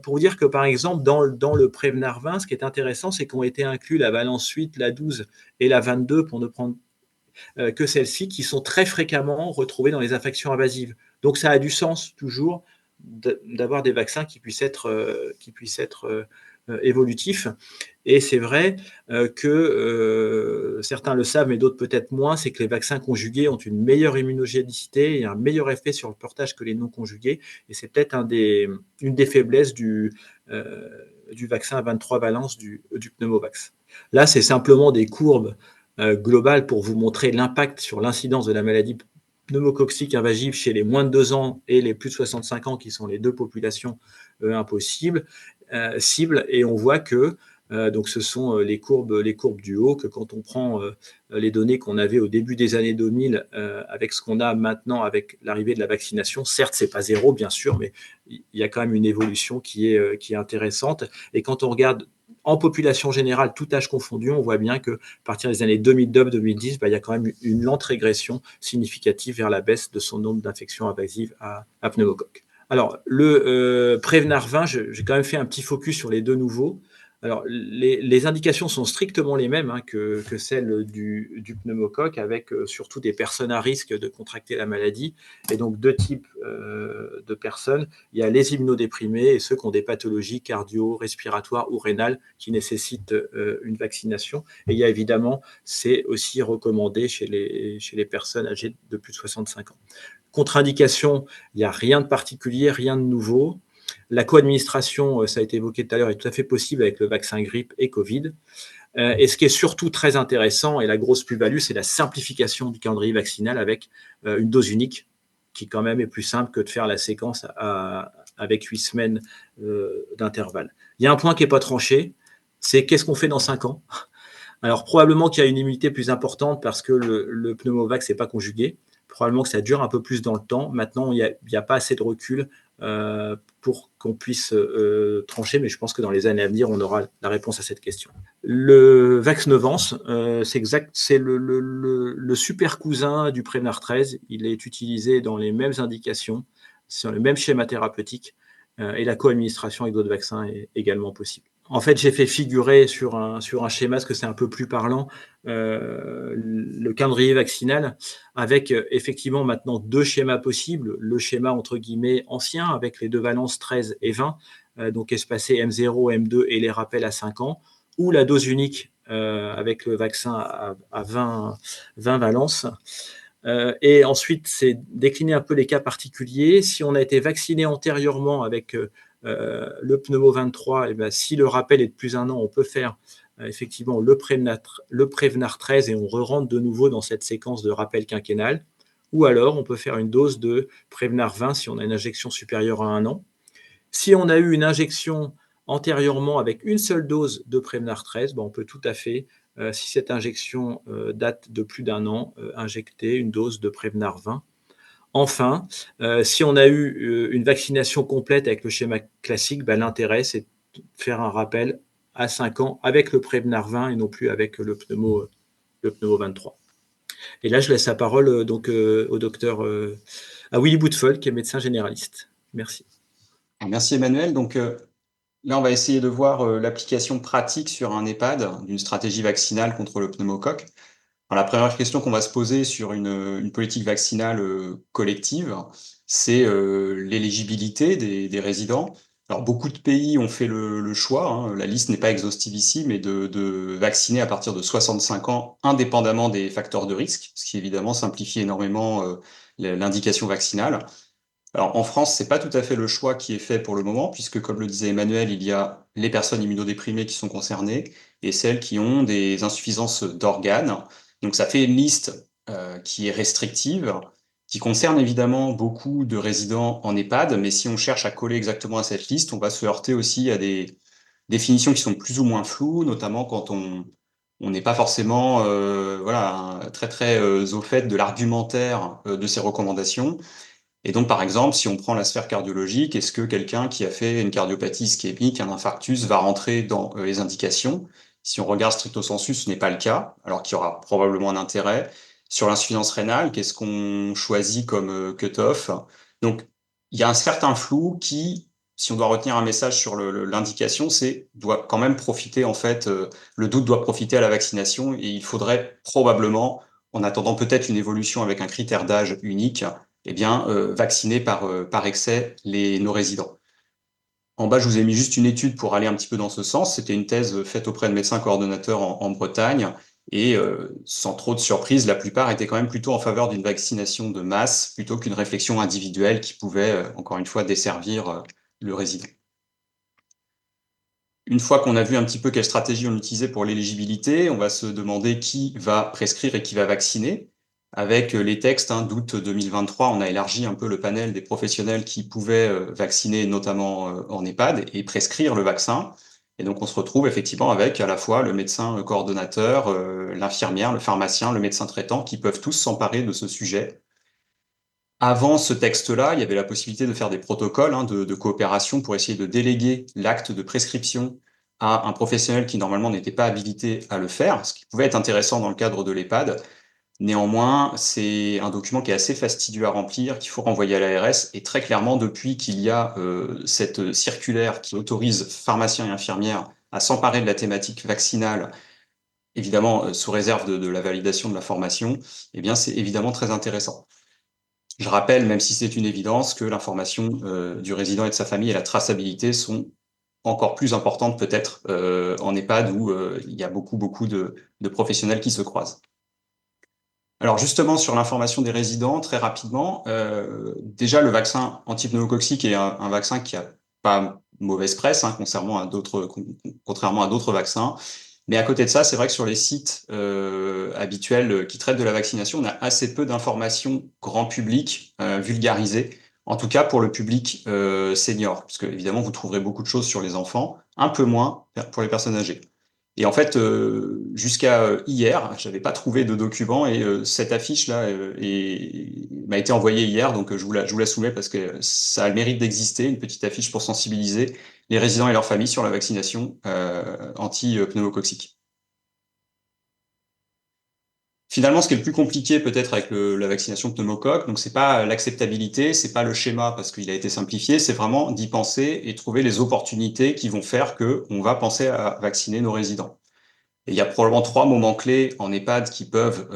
pour vous dire que, par exemple, dans le Prévenir 20, ce qui est intéressant, c'est qu'ont été inclus la valence 8, la 12 et la 22, pour ne prendre que celles-ci, qui sont très fréquemment retrouvées dans les infections invasives. Donc ça a du sens, toujours, d'avoir des vaccins qui puissent être évolutifs. Et c'est vrai que certains le savent, mais d'autres peut-être moins, c'est que les vaccins conjugués ont une meilleure immunogénicité et un meilleur effet sur le portage que les non conjugués. Et c'est peut-être une des faiblesses du vaccin à 23 valences du Pneumovax. Là, c'est simplement des courbes globales pour vous montrer l'impact sur l'incidence de la maladie pneumococcique invasive chez les moins de 2 ans et les plus de 65 ans, qui sont les deux populations cibles. Et on voit que donc ce sont les courbes du haut, que quand on prend les données qu'on avait au début des années 2000 avec ce qu'on a maintenant avec l'arrivée de la vaccination, certes c'est pas zéro bien sûr, mais il y a quand même une évolution qui est intéressante. Et quand on regarde en population générale, tout âge confondu, on voit bien qu'à partir des années 2009-2010, il y a quand même une lente régression significative vers la baisse de son nombre d'infections invasives à pneumocoque. Alors, le Prévenir 20, j'ai quand même fait un petit focus sur les deux nouveaux. Alors, les indications sont strictement les mêmes que celles du pneumocoque, avec surtout des personnes à risque de contracter la maladie. Et donc, deux types de personnes. Il y a les immunodéprimés et ceux qui ont des pathologies cardio, respiratoires ou rénales qui nécessitent une vaccination. Et il y a évidemment, c'est aussi recommandé chez les personnes âgées de plus de 65 ans. Contre-indication, il n'y a rien de particulier, rien de nouveau. La co-administration, ça a été évoqué tout à l'heure, est tout à fait possible avec le vaccin grippe et Covid. Et ce qui est surtout très intéressant, et la grosse plus-value, c'est la simplification du calendrier vaccinal avec une dose unique, qui quand même est plus simple que de faire la séquence avec 8 semaines d'intervalle. Il y a un point qui n'est pas tranché, c'est qu'est-ce qu'on fait dans 5 ans? Alors probablement qu'il y a une immunité plus importante parce que le pneumovax n'est pas conjugué. Probablement que ça dure un peu plus dans le temps. Maintenant, il n'y a pas assez de recul pour qu'on puisse trancher, mais je pense que dans les années à venir, on aura la réponse à cette question. Le Vaxneuvance, c'est le super cousin du Prévenir 13. Il est utilisé dans les mêmes indications, sur le même schéma thérapeutique, et la co-administration avec d'autres vaccins est également possible. En fait, j'ai fait figurer sur un schéma, parce que c'est un peu plus parlant, le calendrier vaccinal, avec effectivement maintenant deux schémas possibles. Le schéma entre guillemets ancien, avec les deux valences 13 et 20, donc espacé M0, M2 et les rappels à 5 ans, ou la dose unique avec le vaccin à 20 valences. Et ensuite, c'est décliner un peu les cas particuliers. Si on a été vacciné antérieurement avec le Pneumo 23, et ben, si le rappel est de plus d'un an, on peut faire effectivement le Prévenir 13 et on re-rentre de nouveau dans cette séquence de rappel quinquennal. Ou alors, on peut faire une dose de Prévenir 20 si on a une injection supérieure à 1 an. Si on a eu une injection antérieurement avec une seule dose de Prévenir 13, ben, on peut tout à fait, si cette injection date de plus d'un an, injecter une dose de Prévenir 20. Enfin, si on a eu une vaccination complète avec le schéma classique, ben, l'intérêt, c'est de faire un rappel à 5 ans avec le Prévenir 20 et non plus avec le Pneumo 23. Et là, je laisse la parole au docteur à Willy Boutefol, qui est médecin généraliste. Merci. Merci Emmanuel. Donc là, on va essayer de voir l'application pratique sur un EHPAD d'une stratégie vaccinale contre le pneumocoque. Alors, la première question qu'on va se poser sur une politique vaccinale collective, c'est l'éligibilité des résidents. Alors, beaucoup de pays ont fait le choix, la liste n'est pas exhaustive ici, mais de vacciner à partir de 65 ans, indépendamment des facteurs de risque, ce qui évidemment simplifie énormément l'indication vaccinale. Alors, en France, c'est pas tout à fait le choix qui est fait pour le moment, puisque, comme le disait Emmanuel, il y a les personnes immunodéprimées qui sont concernées et celles qui ont des insuffisances d'organes. Donc, ça fait une liste qui est restrictive, qui concerne évidemment beaucoup de résidents en EHPAD, mais si on cherche à coller exactement à cette liste, on va se heurter aussi à des définitions qui sont plus ou moins floues, notamment quand on n'est pas forcément très très au fait de l'argumentaire de ces recommandations. Et donc, par exemple, si on prend la sphère cardiologique, est-ce que quelqu'un qui a fait une cardiopathie ischémique, un infarctus, va rentrer dans les indications? Si on regarde stricto sensu, ce n'est pas le cas, alors qu'il y aura probablement un intérêt. Sur l'insuffisance rénale, qu'est-ce qu'on choisit comme cut-off? Donc, il y a un certain flou qui, si on doit retenir un message sur l'indication, doit quand même profiter, en fait, le doute doit profiter à la vaccination et il faudrait probablement, en attendant peut-être une évolution avec un critère d'âge unique, eh bien, vacciner par excès nos résidents. En bas, je vous ai mis juste une étude pour aller un petit peu dans ce sens. C'était une thèse faite auprès de médecins coordonnateurs en Bretagne. Et sans trop de surprise, la plupart étaient quand même plutôt en faveur d'une vaccination de masse plutôt qu'une réflexion individuelle qui pouvait, encore une fois, desservir le résident. Une fois qu'on a vu un petit peu quelle stratégie on utilisait pour l'éligibilité, on va se demander qui va prescrire et qui va vacciner. Avec les textes d'août 2023, on a élargi un peu le panel des professionnels qui pouvaient vacciner, notamment en EHPAD, et prescrire le vaccin. Et donc, on se retrouve effectivement avec à la fois le médecin coordonnateur, l'infirmière, le pharmacien, le médecin traitant, qui peuvent tous s'emparer de ce sujet. Avant ce texte-là, il y avait la possibilité de faire des protocoles de coopération pour essayer de déléguer l'acte de prescription à un professionnel qui normalement n'était pas habilité à le faire, ce qui pouvait être intéressant dans le cadre de l'EHPAD. Néanmoins, c'est un document qui est assez fastidieux à remplir, qu'il faut renvoyer à l'ARS. Et très clairement, depuis qu'il y a cette circulaire qui autorise pharmaciens et infirmières à s'emparer de la thématique vaccinale, évidemment sous réserve de la validation de la formation, eh bien c'est évidemment très intéressant. Je rappelle, même si c'est une évidence, que l'information du résident et de sa famille et la traçabilité sont encore plus importantes peut-être en EHPAD où il y a beaucoup de professionnels qui se croisent. Alors justement, sur l'information des résidents, très rapidement, déjà le vaccin antipneumococcique est un vaccin qui a pas mauvaise presse, contrairement à d'autres vaccins. Mais à côté de ça, c'est vrai que sur les sites habituels qui traitent de la vaccination, on a assez peu d'informations grand public vulgarisées, en tout cas pour le public senior, puisque évidemment vous trouverez beaucoup de choses sur les enfants, un peu moins pour les personnes âgées. Et en fait, jusqu'à hier, j'avais pas trouvé de document et cette affiche-là m'a été envoyée hier, donc je vous la soumets parce que ça a le mérite d'exister, une petite affiche pour sensibiliser les résidents et leurs familles sur la vaccination anti-pneumococcique. Finalement, ce qui est le plus compliqué peut-être avec la vaccination pneumocoque, donc c'est pas l'acceptabilité, c'est pas le schéma parce qu'il a été simplifié, c'est vraiment d'y penser et trouver les opportunités qui vont faire que on va penser à vacciner nos résidents. Et il y a probablement 3 moments clés en EHPAD qui peuvent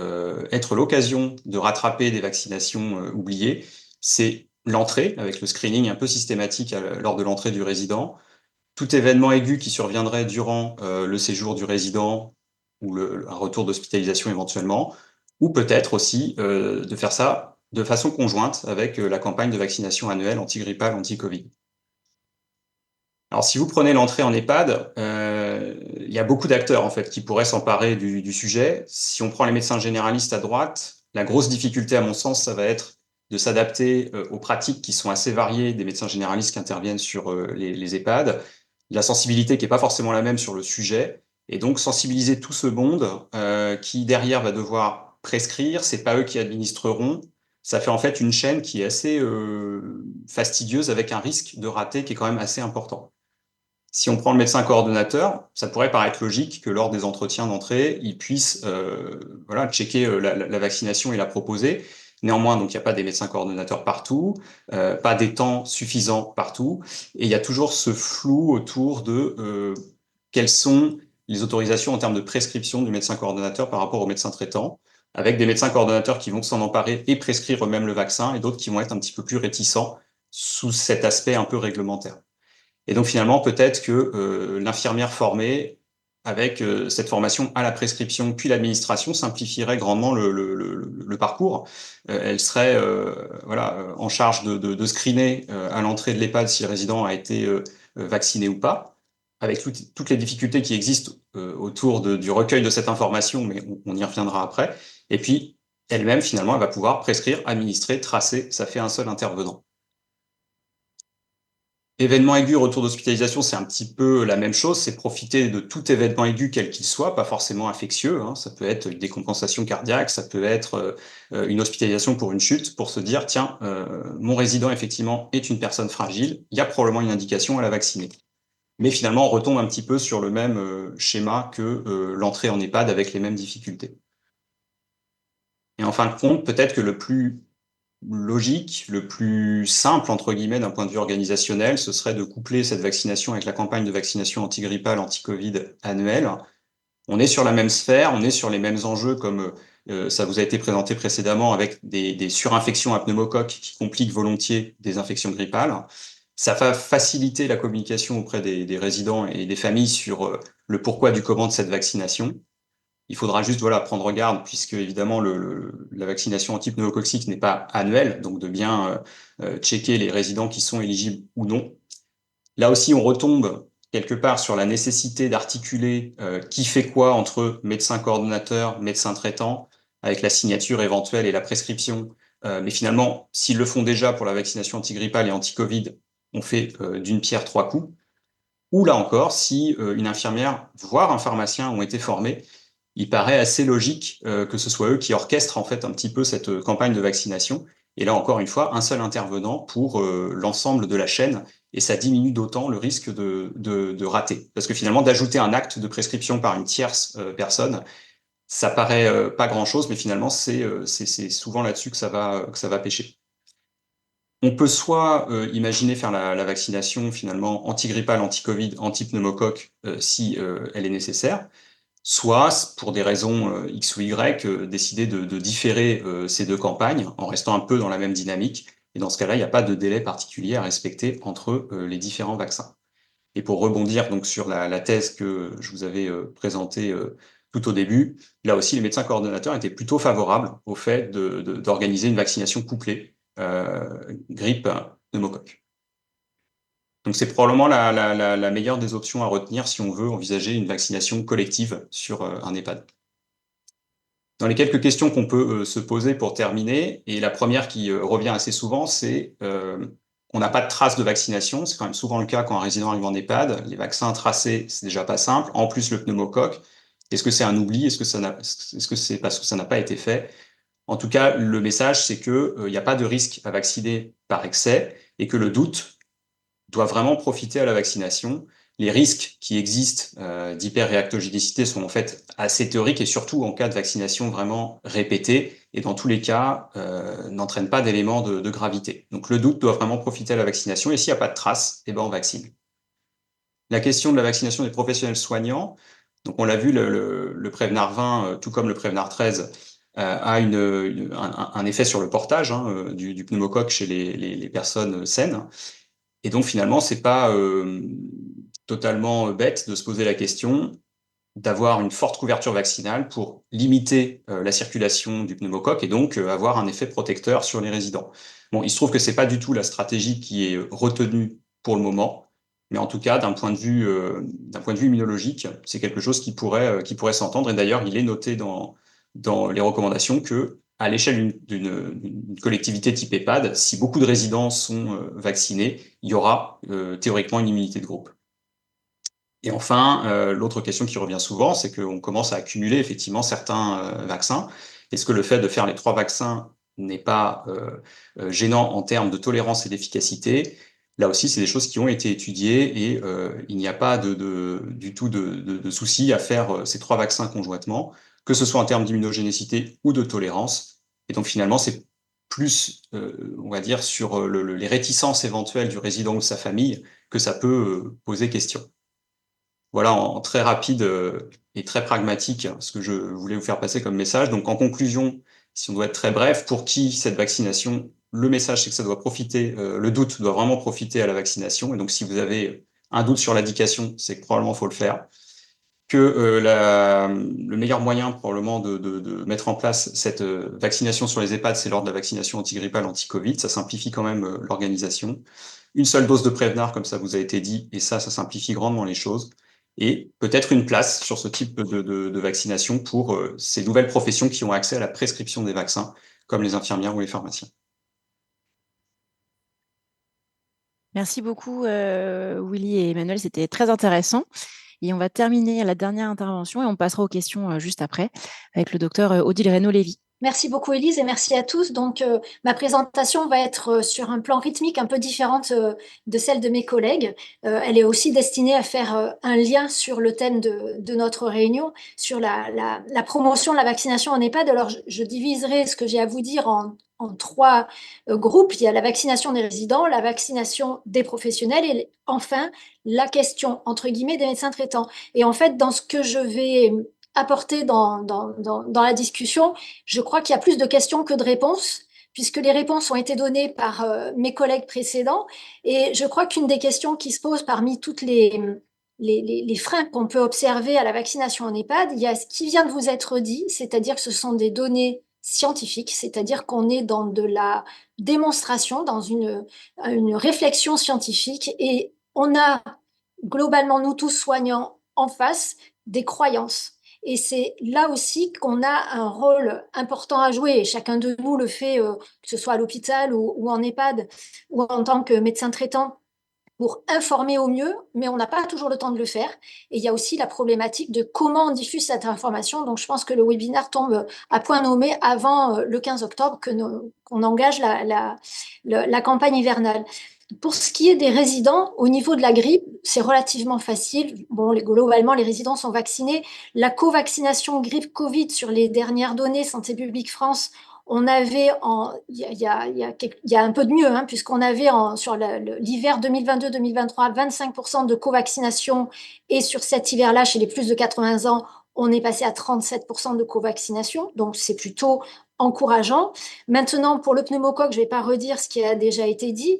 être l'occasion de rattraper des vaccinations oubliées. C'est l'entrée, avec le screening un peu systématique lors de l'entrée du résident. Tout événement aigu qui surviendrait durant le séjour du résident ou un retour d'hospitalisation éventuellement, ou peut-être aussi de faire ça de façon conjointe avec la campagne de vaccination annuelle antigrippale, anti-Covid. Alors, si vous prenez l'entrée en EHPAD, il y a beaucoup d'acteurs en fait qui pourraient s'emparer du sujet. Si on prend les médecins généralistes à droite, la grosse difficulté, à mon sens, ça va être de s'adapter aux pratiques qui sont assez variées des médecins généralistes qui interviennent sur les EHPAD, la sensibilité qui n'est pas forcément la même sur le sujet, et donc sensibiliser tout ce monde qui derrière va devoir prescrire, c'est pas eux qui administreront. Ça fait en fait une chaîne qui est assez fastidieuse avec un risque de rater qui est quand même assez important. Si on prend le médecin coordonnateur, ça pourrait paraître logique que lors des entretiens d'entrée, il puisse checker la vaccination et la proposer. Néanmoins, donc il n'y a pas des médecins coordonnateurs partout, pas des temps suffisants partout, et il y a toujours ce flou autour de quelles sont les autorisations en termes de prescription du médecin coordonnateur par rapport au médecin traitant, avec des médecins coordonnateurs qui vont s'en emparer et prescrire eux-mêmes le vaccin, et d'autres qui vont être un petit peu plus réticents sous cet aspect un peu réglementaire. Et donc finalement, peut-être que l'infirmière formée, avec cette formation à la prescription puis l'administration, simplifierait grandement le parcours. Elle serait en charge de screener à l'entrée de l'EHPAD si le résident a été vacciné ou pas, avec toutes les difficultés qui existent autour du recueil de cette information, mais on y reviendra après. Et puis, elle-même, finalement, elle va pouvoir prescrire, administrer, tracer. Ça fait un seul intervenant. Événement aigu, retour d'hospitalisation, c'est un petit peu la même chose, c'est profiter de tout événement aigu quel qu'il soit, pas forcément infectieux, ça peut être une décompensation cardiaque, ça peut être une hospitalisation pour une chute, pour se dire, tiens, mon résident effectivement est une personne fragile, il y a probablement une indication à la vacciner. Mais finalement, on retombe un petit peu sur le même schéma que l'entrée en EHPAD avec les mêmes difficultés. Et en fin de compte, peut-être que le plus logique, le plus simple, entre guillemets, d'un point de vue organisationnel, ce serait de coupler cette vaccination avec la campagne de vaccination antigrippale, anti-Covid annuelle. On est sur la même sphère, on est sur les mêmes enjeux comme ça vous a été présenté précédemment avec des surinfections à pneumocoque qui compliquent volontiers des infections grippales. Ça va faciliter la communication auprès des résidents et des familles sur le pourquoi du comment de cette vaccination. Il faudra juste voilà, prendre garde, puisque évidemment la vaccination anti-pneumococcique n'est pas annuelle, donc de bien checker les résidents qui sont éligibles ou non. Là aussi, on retombe quelque part sur la nécessité d'articuler qui fait quoi entre médecin coordonnateur, médecin traitant, avec la signature éventuelle et la prescription. Mais finalement, s'ils le font déjà pour la vaccination antigrippale et anti-Covid, on fait d'une pierre trois coups. Ou là encore, si une infirmière, voire un pharmacien ont été formés, il paraît assez logique que ce soit eux qui orchestrent en fait un petit peu cette campagne de vaccination. Et là encore une fois, un seul intervenant pour l'ensemble de la chaîne, et ça diminue d'autant le risque de rater. Parce que finalement, d'ajouter un acte de prescription par une tierce personne, ça paraît pas grand-chose, mais finalement, c'est souvent là-dessus que ça va pêcher. On peut soit imaginer faire la vaccination finalement antigrippale, anti-Covid, anti-pneumocoque si elle est nécessaire, soit, pour des raisons X ou Y, décider de différer ces deux campagnes en restant un peu dans la même dynamique. Et dans ce cas-là, il n'y a pas de délai particulier à respecter entre les différents vaccins. Et pour rebondir donc sur la thèse que je vous avais présentée tout au début, là aussi, les médecins coordonnateurs étaient plutôt favorables au fait d'organiser une vaccination couplée grippe pneumocoque. Donc c'est probablement la meilleure des options à retenir si on veut envisager une vaccination collective sur un EHPAD. Dans les quelques questions qu'on peut se poser pour terminer, et la première qui revient assez souvent, c'est on n'a pas de traces de vaccination. C'est quand même souvent le cas quand un résident arrive en EHPAD. Les vaccins tracés, c'est déjà pas simple. En plus, le pneumocoque, est-ce que c'est un oubli? Est-ce que c'est parce que ça n'a pas été fait? En tout cas, le message, c'est qu'il n'y a pas de risque à vacciner par excès et que le doute doit vraiment profiter à la vaccination. Les risques qui existent d'hyperréactogénicité sont en fait assez théoriques et surtout en cas de vaccination vraiment répétée et dans tous les cas n'entraînent pas d'éléments de gravité. Donc le doute doit vraiment profiter à la vaccination et s'il n'y a pas de traces, eh ben on vaccine. La question de la vaccination des professionnels soignants, donc on l'a vu, le Prévenard 20, tout comme le Prévenard 13, a un effet sur le portage du pneumocoque chez les personnes saines. Et donc finalement, c'est pas totalement bête de se poser la question d'avoir une forte couverture vaccinale pour limiter la circulation du pneumocoque et donc avoir un effet protecteur sur les résidents. Bon, il se trouve que c'est pas du tout la stratégie qui est retenue pour le moment, mais en tout cas, d'un point de vue immunologique, c'est quelque chose qui pourrait s'entendre. Et d'ailleurs, il est noté dans les recommandations que à l'échelle d'une collectivité type EHPAD, si beaucoup de résidents sont vaccinés, il y aura théoriquement une immunité de groupe. Et enfin, l'autre question qui revient souvent, c'est qu'on commence à accumuler effectivement certains vaccins. Est-ce que le fait de faire les 3 vaccins n'est pas gênant en termes de tolérance et d'efficacité? Là aussi, c'est des choses qui ont été étudiées et il n'y a pas du tout de souci à faire ces 3 vaccins conjointement, que ce soit en termes d'immunogénicité ou de tolérance. Et donc finalement, c'est plus, on va dire, sur les réticences éventuelles du résident ou de sa famille que ça peut poser question. Voilà, en très rapide et très pragmatique, ce que je voulais vous faire passer comme message. Donc, en conclusion, si on doit être très bref, pour qui cette vaccination, le message, c'est que ça doit profiter, le doute doit vraiment profiter à la vaccination. Et donc, si vous avez un doute sur l'indication, c'est que probablement faut le faire. Que le meilleur moyen, probablement, de mettre en place cette vaccination sur les EHPAD, c'est lors de la vaccination antigrippale, anti-Covid. Ça simplifie quand même l'organisation. Une seule dose de Prévenard, comme ça vous a été dit, et ça simplifie grandement les choses et peut-être une place sur ce type de vaccination pour ces nouvelles professions qui ont accès à la prescription des vaccins, comme les infirmières ou les pharmaciens. Merci beaucoup, Willy et Emmanuel, c'était très intéressant. Et on va terminer la dernière intervention et on passera aux questions juste après avec le docteur Odile Reynaud-Lévy. Merci beaucoup, Élise, et merci à tous. Donc, ma présentation va être sur un plan rythmique un peu différente de celle de mes collègues. Elle est aussi destinée à faire un lien sur le thème de notre réunion, sur la promotion de la vaccination en EHPAD. Alors, je diviserai ce que j'ai à vous dire en trois groupes. Il y a la vaccination des résidents, la vaccination des professionnels et enfin, la question, entre guillemets, des médecins traitants. Et en fait, dans ce que je vais apporter dans la discussion, je crois qu'il y a plus de questions que de réponses, puisque les réponses ont été données par mes collègues précédents. Et je crois qu'une des questions qui se pose parmi toutes les freins qu'on peut observer à la vaccination en EHPAD, il y a ce qui vient de vous être dit, c'est-à-dire que ce sont des données scientifiques, c'est-à-dire qu'on est dans de la démonstration, dans une réflexion scientifique, et on a globalement, nous tous soignants, en face des croyances. Et c'est là aussi qu'on a un rôle important à jouer. Et chacun de nous le fait, que ce soit à l'hôpital ou en EHPAD ou en tant que médecin traitant, pour informer au mieux, mais on n'a pas toujours le temps de le faire. Et il y a aussi la problématique de comment on diffuse cette information. Donc, je pense que le webinaire tombe à point nommé avant le 15 octobre qu'on engage la campagne hivernale. Pour ce qui est des résidents, au niveau de la grippe, c'est relativement facile. Bon, globalement, les résidents sont vaccinés. La co-vaccination grippe-Covid sur les dernières données Santé publique France, on avait il y a un peu de mieux, hein, puisqu'on avait sur l'hiver 2022-2023 25% de co-vaccination, et sur cet hiver-là, chez les plus de 80 ans, on est passé à 37% de co-vaccination, donc c'est plutôt encourageant. Maintenant, pour le pneumocoque, je ne vais pas redire ce qui a déjà été dit.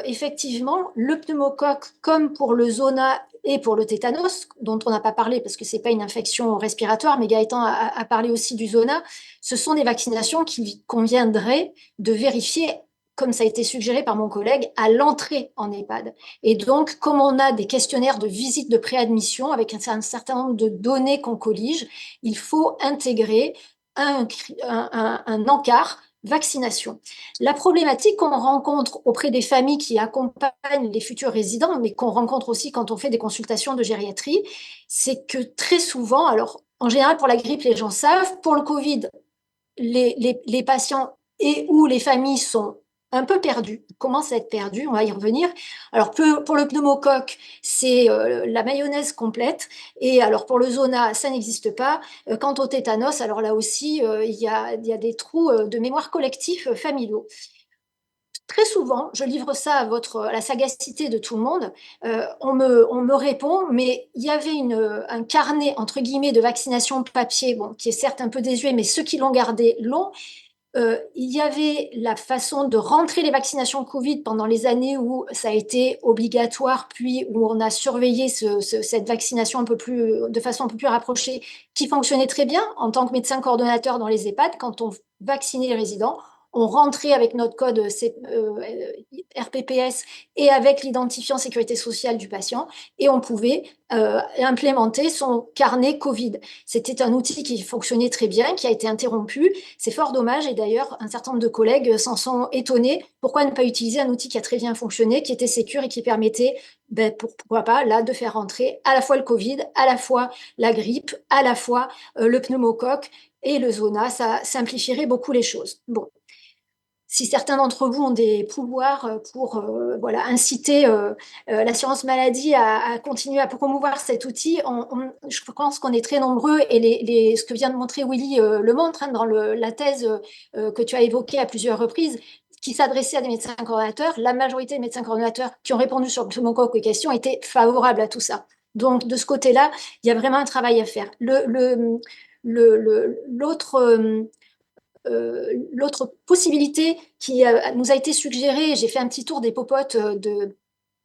Effectivement, le pneumocoque, comme pour le zona et pour le tétanos, dont on n'a pas parlé parce que ce n'est pas une infection respiratoire, mais Gaëtan a parlé aussi du zona, ce sont des vaccinations qu'il conviendrait de vérifier, comme ça a été suggéré par mon collègue, à l'entrée en EHPAD. Et donc, comme on a des questionnaires de visite de préadmission avec un certain nombre de données qu'on collige, il faut intégrer un encart vaccination. La problématique qu'on rencontre auprès des familles qui accompagnent les futurs résidents, mais qu'on rencontre aussi quand on fait des consultations de gériatrie, c'est que très souvent, alors en général pour la grippe, les gens savent, pour le Covid, les patients et ou les familles sont un peu perdus, commencent à être perdus, on va y revenir. Alors pour le pneumocoque, c'est la mayonnaise complète, et alors pour le zona, ça n'existe pas. Quant au tétanos, alors là aussi, il y a des trous de mémoire collectif familiaux. Très souvent, je livre ça à la sagacité de tout le monde, on me répond, mais il y avait un carnet, entre guillemets, de vaccination papier, bon, qui est certes un peu désuet, mais ceux qui l'ont gardé l'ont. Il y avait la façon de rentrer les vaccinations Covid pendant les années où ça a été obligatoire, puis où on a surveillé cette vaccination de façon un peu plus rapprochée, qui fonctionnait très bien en tant que médecin coordonnateur dans les EHPAD. Quand on vaccinait les résidents, on rentrait avec notre code RPPS et avec l'identifiant sécurité sociale du patient, et on pouvait implémenter son carnet Covid. C'était un outil qui fonctionnait très bien, qui a été interrompu. C'est fort dommage, et d'ailleurs, un certain nombre de collègues s'en sont étonnés. Pourquoi ne pas utiliser un outil qui a très bien fonctionné, qui était sécure et qui permettait, pourquoi pas, là, de faire rentrer à la fois le Covid, à la fois la grippe, à la fois le pneumocoque et le zona. Ça simplifierait beaucoup les choses. Bon. Si certains d'entre vous ont des pouvoirs pour voilà, inciter l'assurance maladie à continuer à promouvoir cet outil, je pense qu'on est très nombreux, et ce que vient de montrer Willy le montre, hein, dans la thèse que tu as évoquée à plusieurs reprises, qui s'adressait à des médecins coordonnateurs. La majorité des médecins coordonnateurs qui ont répondu sur le pneumocoque aux questions étaient favorables à tout ça. Donc, de ce côté-là, il y a vraiment un travail à faire. L'autre possibilité qui nous a été suggérée, j'ai fait un petit tour des popotes de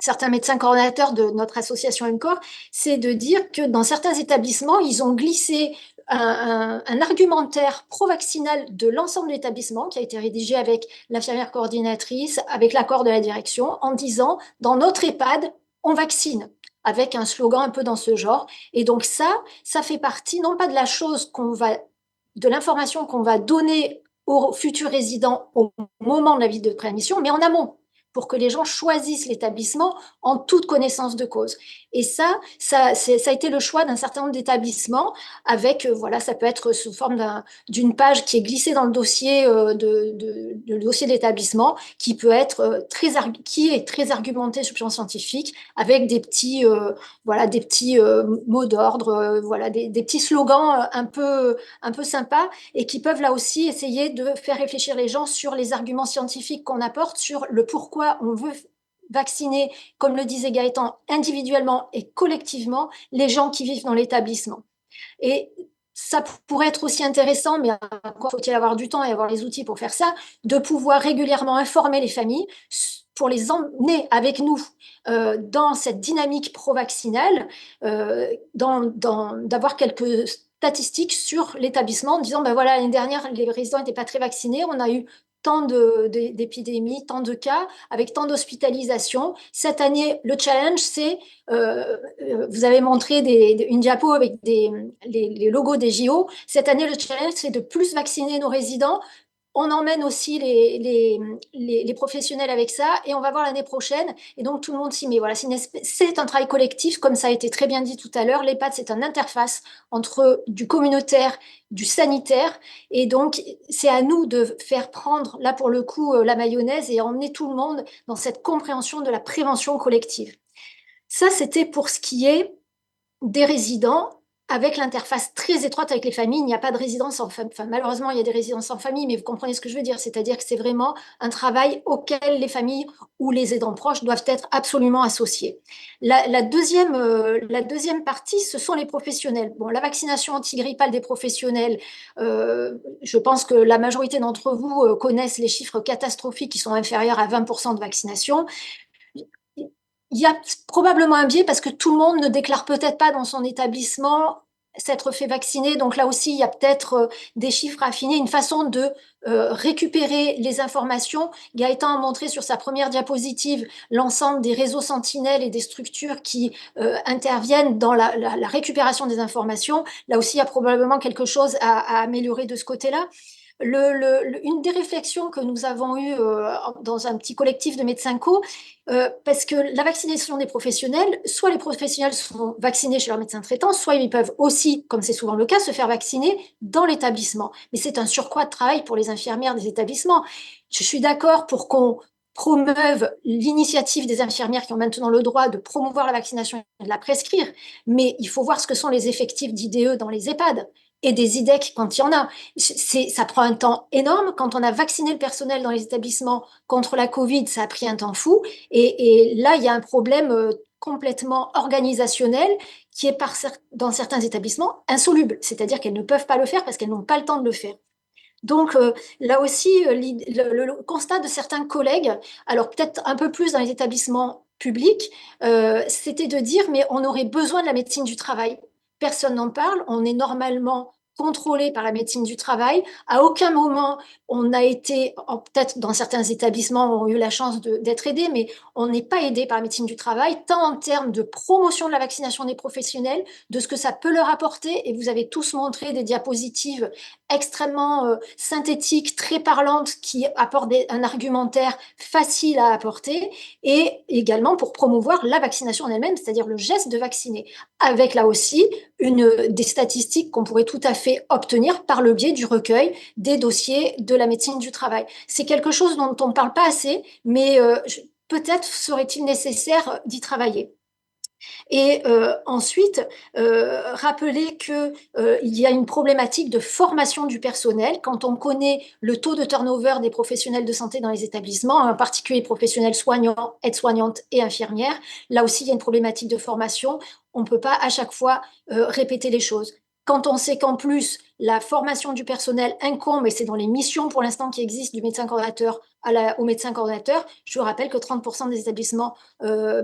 certains médecins coordonnateurs de notre association MCOR, c'est de dire que dans certains établissements, ils ont glissé un argumentaire pro-vaccinal de l'ensemble de l'établissement, qui a été rédigé avec l'infirmière coordinatrice, avec l'accord de la direction, en disant, dans notre EHPAD, on vaccine, avec un slogan un peu dans ce genre. Et donc ça fait partie, non pas de l'information qu'on va donner aux futurs résidents au moment de la visite de préadmission, mais en amont. pour que les gens choisissent l'établissement en toute connaissance de cause. Et ça a été le choix d'un certain nombre d'établissements avec, voilà, ça peut être sous forme d'une page qui est glissée dans le dossier le dossier de l'établissement, qui est très argumenté sur le plan scientifique, avec des petits mots d'ordre, voilà, des petits slogans un peu sympas et qui peuvent là aussi essayer de faire réfléchir les gens sur les arguments scientifiques qu'on apporte, sur le pourquoi on veut vacciner, comme le disait Gaëtan, individuellement et collectivement les gens qui vivent dans l'établissement. Et ça pourrait être aussi intéressant, mais encore faut-il avoir du temps et avoir les outils pour faire ça, de pouvoir régulièrement informer les familles pour les emmener avec nous dans cette dynamique pro-vaccinale, d'avoir quelques statistiques sur l'établissement, en disant, ben voilà, l'année dernière, les résidents n'étaient pas très vaccinés, on a eu tant d'épidémies, tant de cas, avec tant d'hospitalisations. Cette année, le challenge, c'est, vous avez montré une diapo avec les logos des JO. Cette année, le challenge, c'est de plus vacciner nos résidents. On emmène aussi les professionnels avec ça et on va voir l'année prochaine. Et donc, tout le monde s'y met. Voilà, c'est un travail collectif, comme ça a été très bien dit tout à l'heure. L'EHPAD, c'est une interface entre du communautaire, du sanitaire. Et donc, c'est à nous de faire prendre, là pour le coup, la mayonnaise et emmener tout le monde dans cette compréhension de la prévention collective. Ça, c'était pour ce qui est des résidents, avec l'interface très étroite avec les familles. Il n'y a pas de résidence sans famille. Enfin, malheureusement, il y a des résidences sans famille, mais vous comprenez ce que je veux dire. C'est-à-dire que c'est vraiment un travail auquel les familles ou les aidants proches doivent être absolument associés. La deuxième partie, ce sont les professionnels. Bon, la vaccination antigrippale des professionnels, je pense que la majorité d'entre vous connaissent les chiffres catastrophiques qui sont inférieurs à 20% de vaccination. Il y a probablement un biais parce que tout le monde ne déclare peut-être pas dans son établissement s'être fait vacciner. Donc là aussi, il y a peut-être des chiffres à affiner, une façon de récupérer les informations. Gaëtan a montré sur sa première diapositive l'ensemble des réseaux sentinelles et des structures qui interviennent dans la récupération des informations. Là aussi, il y a probablement quelque chose à améliorer de ce côté-là. Une des réflexions que nous avons eues dans un petit collectif de médecins co, parce que la vaccination des professionnels, soit les professionnels sont vaccinés chez leur médecin traitant, soit ils peuvent aussi, comme c'est souvent le cas, se faire vacciner dans l'établissement. Mais c'est un surcroît de travail pour les infirmières des établissements. Je suis d'accord pour qu'on promeuve l'initiative des infirmières qui ont maintenant le droit de promouvoir la vaccination et de la prescrire, mais il faut voir ce que sont les effectifs d'IDE dans les EHPAD et des IDEC quand il y en a. Ça prend un temps énorme. Quand on a vacciné le personnel dans les établissements contre la Covid, ça a pris un temps fou. Et là, il y a un problème complètement organisationnel qui est dans certains établissements insoluble. C'est-à-dire qu'elles ne peuvent pas le faire parce qu'elles n'ont pas le temps de le faire. Donc là aussi, le constat de certains collègues, alors peut-être un peu plus dans les établissements publics, c'était de dire mais on aurait besoin de la médecine du travail. Personne n'en parle, on est normalement contrôlé par la médecine du travail. À aucun moment on a été, peut-être dans certains établissements on a eu la chance d'être aidé, mais on n'est pas aidé par la médecine du travail, tant en termes de promotion de la vaccination des professionnels, de ce que ça peut leur apporter. Et vous avez tous montré des diapositives extrêmement synthétiques, très parlantes, qui apportent un argumentaire facile à apporter, et également pour promouvoir la vaccination en elle-même, c'est-à-dire le geste de vacciner, avec là aussi des statistiques qu'on pourrait tout à fait obtenir par le biais du recueil des dossiers de la médecine du travail. C'est quelque chose dont on ne parle pas assez, mais peut-être serait-il nécessaire d'y travailler. Et ensuite, rappeler qu'il y a une problématique de formation du personnel. Quand on connaît le taux de turnover des professionnels de santé dans les établissements, en particulier professionnels soignants, aides-soignantes et infirmières, là aussi, il y a une problématique de formation. On ne peut pas à chaque fois répéter les choses. Quand on sait qu'en plus, la formation du personnel incombe, et c'est dans les missions pour l'instant qui existent du médecin coordonnateur au médecin coordonnateur, je vous rappelle que 30% des établissements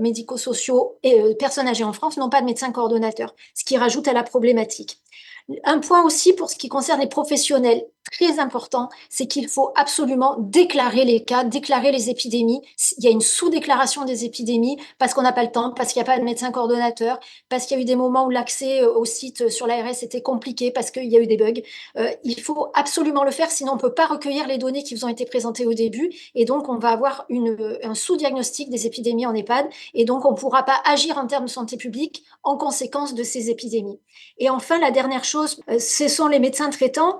médico-sociaux et personnes âgées en France n'ont pas de médecin coordonnateur, ce qui rajoute à la problématique. Un point aussi pour ce qui concerne les professionnels. très important, c'est qu'il faut absolument déclarer les cas, déclarer les épidémies. Il y a une sous-déclaration des épidémies parce qu'on n'a pas le temps, parce qu'il n'y a pas de médecin coordonnateur, parce qu'il y a eu des moments où l'accès au site sur l'ARS était compliqué, parce qu'il y a eu des bugs. Il faut absolument le faire, sinon on ne peut pas recueillir les données qui vous ont été présentées au début, et donc on va avoir un sous-diagnostic des épidémies en EHPAD, et donc on ne pourra pas agir en termes de santé publique en conséquence de ces épidémies. Et enfin, la dernière chose, ce sont les médecins traitants.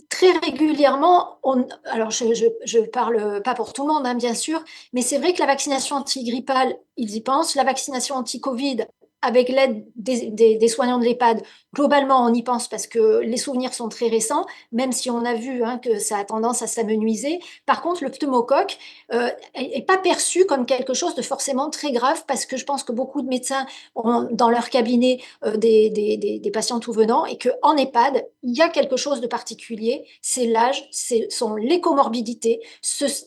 Très régulièrement, alors je parle pas pour tout le monde, hein, bien sûr, mais c'est vrai que la vaccination antigrippale, ils y pensent, la vaccination anti-Covid, avec l'aide des soignants de l'EHPAD, globalement, on y pense parce que les souvenirs sont très récents, même si on a vu que ça a tendance à s'amenuiser. Par contre, le pneumocoque n'est pas perçu comme quelque chose de forcément très grave parce que je pense que beaucoup de médecins ont dans leur cabinet des patients tout venant et qu'en EHPAD, il y a quelque chose de particulier, c'est l'âge, ce sont les comorbidités.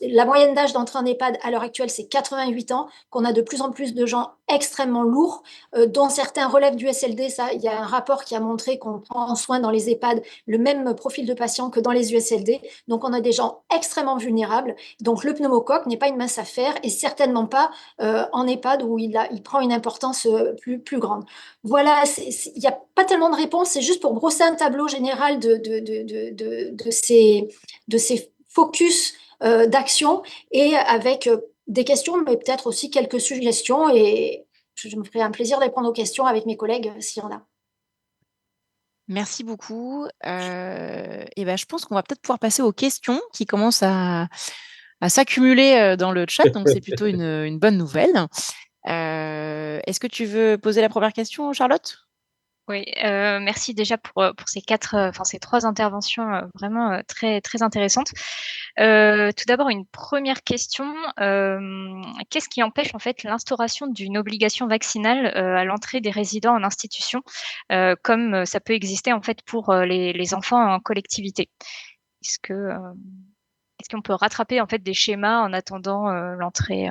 La moyenne d'âge d'entrée en EHPAD à l'heure actuelle, c'est 88 ans, qu'on a de plus en plus de gens extrêmement lourds, dont certains relèvent du SLD. Ça, il y a un rapport qui a montré qu'on prend en soin dans les EHPAD le même profil de patients que dans les USLD. Donc, on a des gens extrêmement vulnérables. Donc, le pneumocoque n'est pas une mince affaire et certainement pas en EHPAD où il prend une importance plus grande. Voilà, il n'y a pas tellement de réponses, c'est juste pour brosser un tableau général de ces focus d'action et avec des questions, mais peut-être aussi quelques suggestions. Et je me ferai un plaisir de répondre aux questions avec mes collègues s'il y en a. Merci beaucoup. Et ben, je pense qu'on va peut-être pouvoir passer aux questions qui commencent à s'accumuler dans le chat, donc c'est plutôt une bonne nouvelle. Est-ce que tu veux poser la première question, Charlotte? Oui, merci déjà pour ces ces trois interventions vraiment très très intéressantes. Tout d'abord, une première question. Qu'est-ce qui empêche en fait l'instauration d'une obligation vaccinale à l'entrée des résidents en institution, comme ça peut exister en fait pour les enfants en collectivité? Est-ce qu'on peut rattraper en fait des schémas en attendant l'entrée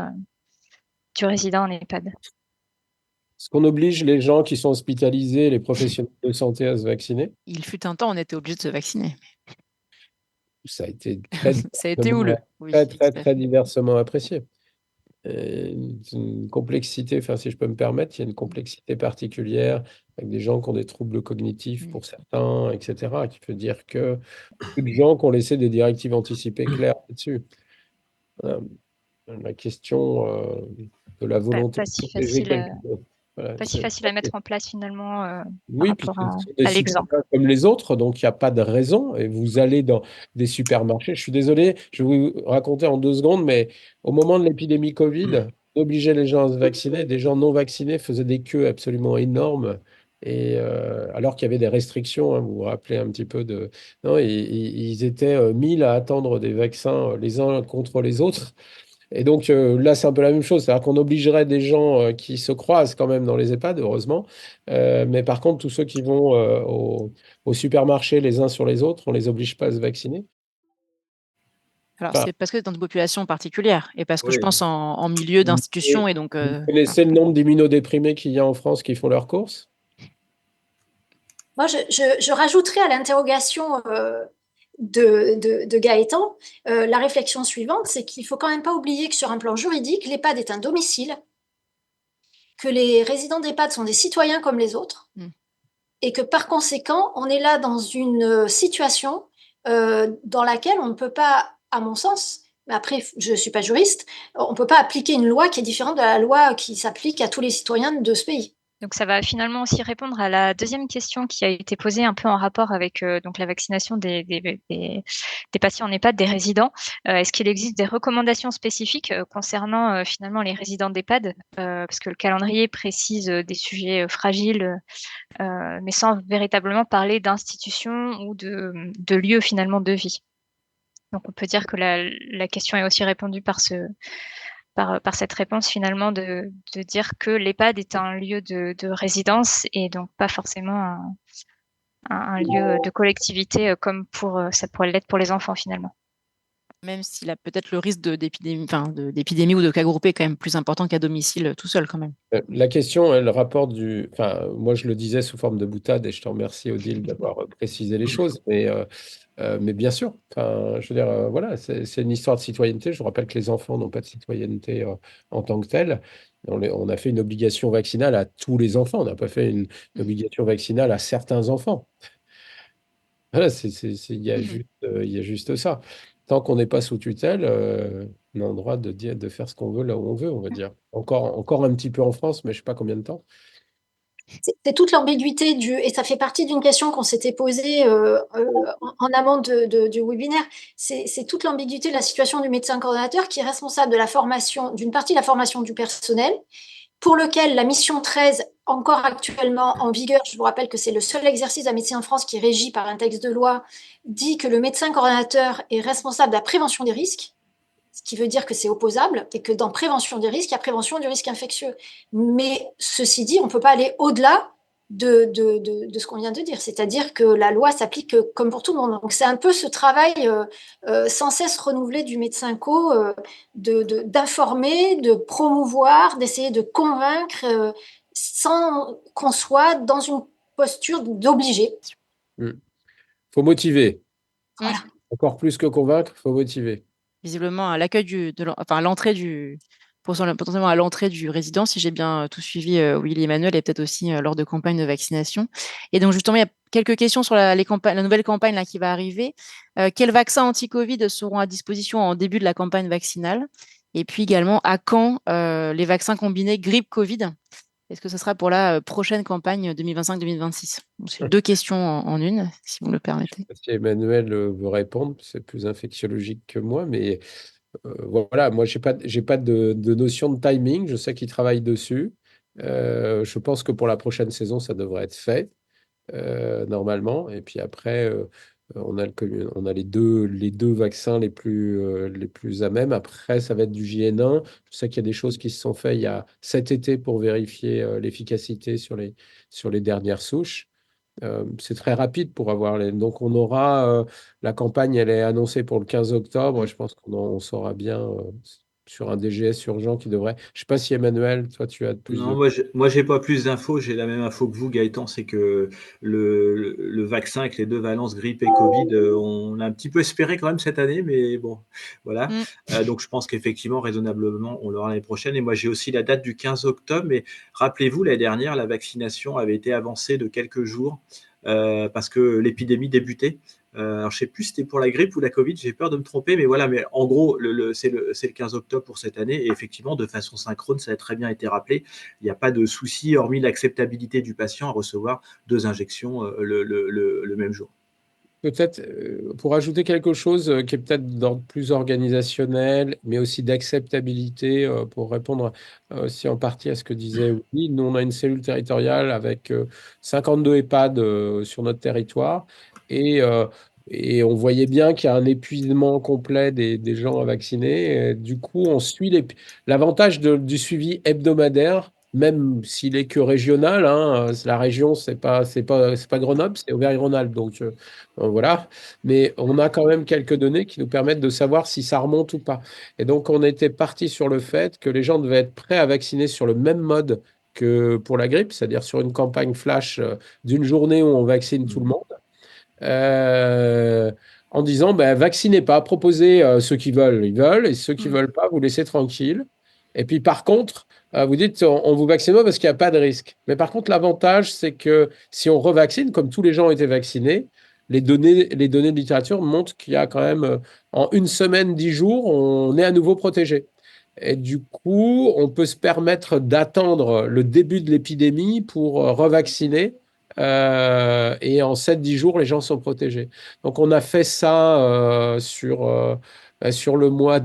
du résident en EHPAD? Est-ce qu'on oblige les gens qui sont hospitalisés, les professionnels de santé à se vacciner? Il fut un temps, on était obligé de se vacciner. Ça a été très Ça a été houleux. Oui, très, tout très, à très fait. diversement apprécié. C'est une complexité, enfin, si je peux me permettre, il y a une complexité particulière avec des gens qui ont des troubles cognitifs pour certains, etc., qui veut dire que beaucoup de gens qui ont laissé des directives anticipées claires là-dessus. La question de la volonté Pas de si protéger facile. quelqu'un. Voilà, Pas si facile à mettre en place finalement par oui, rapport puisque ce sont des à l'exemple. citoyens comme les autres, donc il n'y a pas de raison. Et vous allez dans des supermarchés. Je suis désolé, je vais vous raconter en 2 secondes, mais au moment de l'épidémie Covid, on obligeait les gens à se vacciner. Des gens non vaccinés faisaient des queues absolument énormes. Et alors qu'il y avait des restrictions, hein, vous vous rappelez un petit peu de. Non, ils étaient 1000 à attendre des vaccins les uns contre les autres. Et donc là, c'est un peu la même chose, c'est-à-dire qu'on obligerait des gens qui se croisent quand même dans les EHPAD, heureusement. Mais par contre, tous ceux qui vont au supermarché les uns sur les autres, on les oblige pas à se vacciner. Alors, Enfin, c'est parce que c'est dans une population particulière et parce que je Oui. pense en milieu d'institution et donc. vous connaissez le nombre d'immunodéprimés qu'il y a en France qui font leurs courses? Moi, je rajouterais à l'interrogation de Gaëtan la réflexion suivante, c'est qu'il ne faut quand même pas oublier que sur un plan juridique, l'EHPAD est un domicile, que les résidents d'EHPAD sont des citoyens comme les autres, et que par conséquent, on est là dans une situation dans laquelle on ne peut pas, à mon sens, mais après, je ne suis pas juriste, on ne peut pas appliquer une loi qui est différente de la loi qui s'applique à tous les citoyens de ce pays. Donc ça va finalement aussi répondre à la deuxième question qui a été posée un peu en rapport avec donc la vaccination des patients en EHPAD, des résidents. Est-ce qu'il existe des recommandations spécifiques concernant finalement les résidents d'EHPAD, parce que le calendrier précise des sujets fragiles, mais sans véritablement parler d'institutions ou de lieux finalement de vie. Donc on peut dire que la question est aussi répondue par cette réponse finalement de dire que l'EHPAD est un lieu de résidence et donc pas forcément un lieu de collectivité comme ça pourrait l'être pour les enfants finalement. Même s'il a peut-être le risque d'épidémie ou de cas groupés quand même plus important qu'à domicile tout seul quand même. La question, le rapport enfin, moi je le disais sous forme de boutade et je te remercie Odile d'avoir précisé les choses, mais bien sûr, enfin, je veux dire, voilà, c'est une histoire de citoyenneté. Je vous rappelle que les enfants n'ont pas de citoyenneté en tant que telle. On a fait une obligation vaccinale à tous les enfants. On n'a pas fait une obligation vaccinale à certains enfants. Voilà, il y a juste ça. Tant qu'on n'est pas sous tutelle, on a le droit de dire, de faire ce qu'on veut là où on veut, on va dire. Encore un petit peu en France, mais je ne sais pas combien de temps. C'est toute l'ambiguïté et ça fait partie d'une question qu'on s'était posée en amont du webinaire, c'est toute l'ambiguïté de la situation du médecin coordonnateur qui est responsable de la formation, d'une partie de la formation du personnel, pour lequel la mission 13, encore actuellement en vigueur, je vous rappelle que c'est le seul exercice de la médecine en France qui est régi par un texte de loi, dit que le médecin coordonnateur est responsable de la prévention des risques, ce qui veut dire que c'est opposable et que dans prévention des risques, il y a prévention du risque infectieux. Mais ceci dit, on ne peut pas aller au-delà de ce qu'on vient de dire, c'est-à-dire que la loi s'applique comme pour tout le monde. Donc c'est un peu ce travail sans cesse renouvelé du médecin co d'informer, de promouvoir, d'essayer de convaincre sans qu'on soit dans une posture d'obligé. Faut motiver. Voilà. Encore plus que convaincre, faut motiver. Visiblement, à l'accueil à l'entrée potentiellement à l'entrée du résident, si j'ai bien tout suivi, Willy Emmanuel, et peut-être aussi lors de campagnes de vaccination. Et donc, justement, il y a quelques questions sur la nouvelle campagne là, qui va arriver. Quels vaccins anti-Covid seront à disposition en début de la campagne vaccinale? Et puis également, à quand les vaccins combinés grippe-Covid? Est-ce que ce sera pour la prochaine campagne 2025-2026? C'est deux questions en une, si vous me le permettez. Si Emmanuel veut répondre, c'est plus infectiologique que moi, mais voilà, moi, j'ai pas de notion de timing. Je sais qu'il travaille dessus. Je pense que pour la prochaine saison, ça devrait être fait, normalement. Et puis après, on a les deux vaccins les plus à même. Après, ça va être du JN1. Je sais qu'il y a des choses qui se sont faites il y a cet été pour vérifier l'efficacité sur les dernières souches. C'est très rapide pour avoir les. Donc, on aura. La campagne, elle est annoncée pour le 15 octobre. Je pense on saura bien sur un DGS urgent qui devrait. Je ne sais pas si Emmanuel, toi, tu as plus Non, de. moi, j'ai pas plus d'infos. J'ai la même info que vous, Gaëtan, c'est que le vaccin avec les deux valences grippe et Covid, on a un petit peu espéré quand même cette année, mais bon, voilà. Donc, je pense qu'effectivement, raisonnablement, on l'aura l'année prochaine. Et moi, j'ai aussi la date du 15 octobre. Mais rappelez-vous, l'année dernière, la vaccination avait été avancée de quelques jours parce que l'épidémie débutait. Alors, je sais plus si c'était pour la grippe ou la Covid, j'ai peur de me tromper, mais voilà, mais en gros, c'est le 15 octobre pour cette année, et effectivement, de façon synchrone, ça a très bien été rappelé, il n'y a pas de souci, hormis l'acceptabilité du patient à recevoir deux injections le même jour. Peut-être pour ajouter quelque chose qui est peut-être d'ordre plus organisationnel, mais aussi d'acceptabilité pour répondre aussi en partie à ce que disait Willy. Nous, on a une cellule territoriale avec 52 EHPAD sur notre territoire et, euh, et on voyait bien qu'il y a un épuisement complet des gens à vacciner. Et du coup, on suit l'avantage du suivi hebdomadaire. Même s'il est que régional, hein, la région, c'est pas Grenoble, c'est Auvergne-Rhône-Alpes. Donc, voilà, mais on a quand même quelques données qui nous permettent de savoir si ça remonte ou pas. Et donc, on était parti sur le fait que les gens devaient être prêts à vacciner sur le même mode que pour la grippe, c'est-à-dire sur une campagne flash d'une journée où on vaccine tout le monde, euh, en disant, ben, vaccinez pas, proposez ceux qui veulent, ils veulent, et ceux qui veulent pas, vous laissez tranquille. Et puis, par contre, vous dites, on vous vaccine pas parce qu'il n'y a pas de risque. Mais par contre, l'avantage, c'est que si on revaccine, comme tous les gens ont été vaccinés, les données de littérature montrent qu'il y a quand même, en une semaine, 10 jours, on est à nouveau protégé. Et du coup, on peut se permettre d'attendre le début de l'épidémie pour revacciner. Et en 7-10 jours, les gens sont protégés. Donc, on a fait ça sur le mois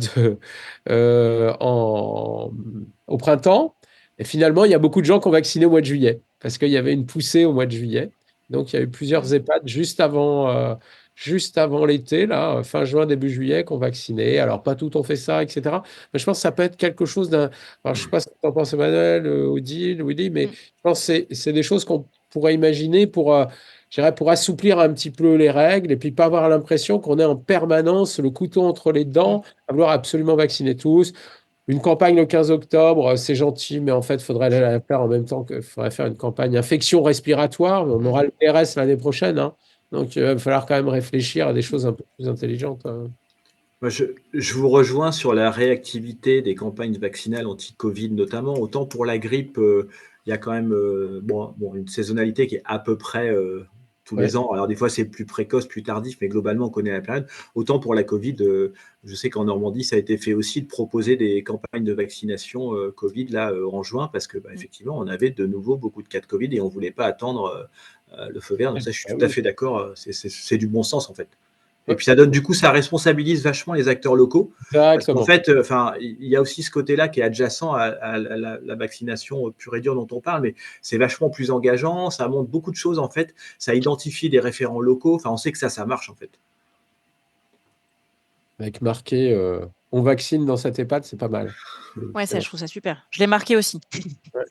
au printemps. Et finalement, il y a beaucoup de gens qui ont vacciné au mois de juillet parce qu'il y avait une poussée au mois de juillet. Donc, il y a eu plusieurs EHPAD juste avant l'été, là, fin juin, début juillet, qui ont vacciné. Alors, pas tout ont fait ça, etc. Mais je pense que ça peut être quelque chose d'un. Alors, je ne sais pas ce que tu en penses, Emmanuel, Odile, Willy, mais je pense que c'est des choses qu'on pourrais imaginer je dirais, pour assouplir un petit peu les règles et puis pas avoir l'impression qu'on est en permanence le couteau entre les dents, à vouloir absolument vacciner tous. Une campagne le 15 octobre, c'est gentil, mais en fait, il faudrait la faire en même temps faudrait faire une campagne infection respiratoire. On aura le PRS l'année prochaine, hein. Donc, il va falloir quand même réfléchir à des choses un peu plus intelligentes, hein. Moi, je vous rejoins sur la réactivité des campagnes vaccinales anti-Covid notamment. Autant pour la grippe, il y a quand même une saisonnalité qui est à peu près tous Ouais. les ans. Alors des fois, c'est plus précoce, plus tardif, mais globalement, on connaît la période. Autant pour la Covid, je sais qu'en Normandie, ça a été fait aussi de proposer des campagnes de vaccination Covid là en juin, parce que effectivement, on avait de nouveau beaucoup de cas de Covid et on ne voulait pas attendre le feu vert. Donc ça, je suis tout à fait d'accord. C'est du bon sens en fait. Et puis ça donne, du coup, ça responsabilise vachement les acteurs locaux. Parce qu'en Exactement. fait, il y a aussi ce côté-là qui est adjacent à la vaccination pure et dure dont on parle, mais c'est vachement plus engageant, ça montre beaucoup de choses en fait, ça identifie des référents locaux, enfin on sait que ça marche en fait. Avec marqué on vaccine dans cette EHPAD, c'est pas mal. Ouais, ça, je trouve ça super. Je l'ai marqué aussi. Ouais.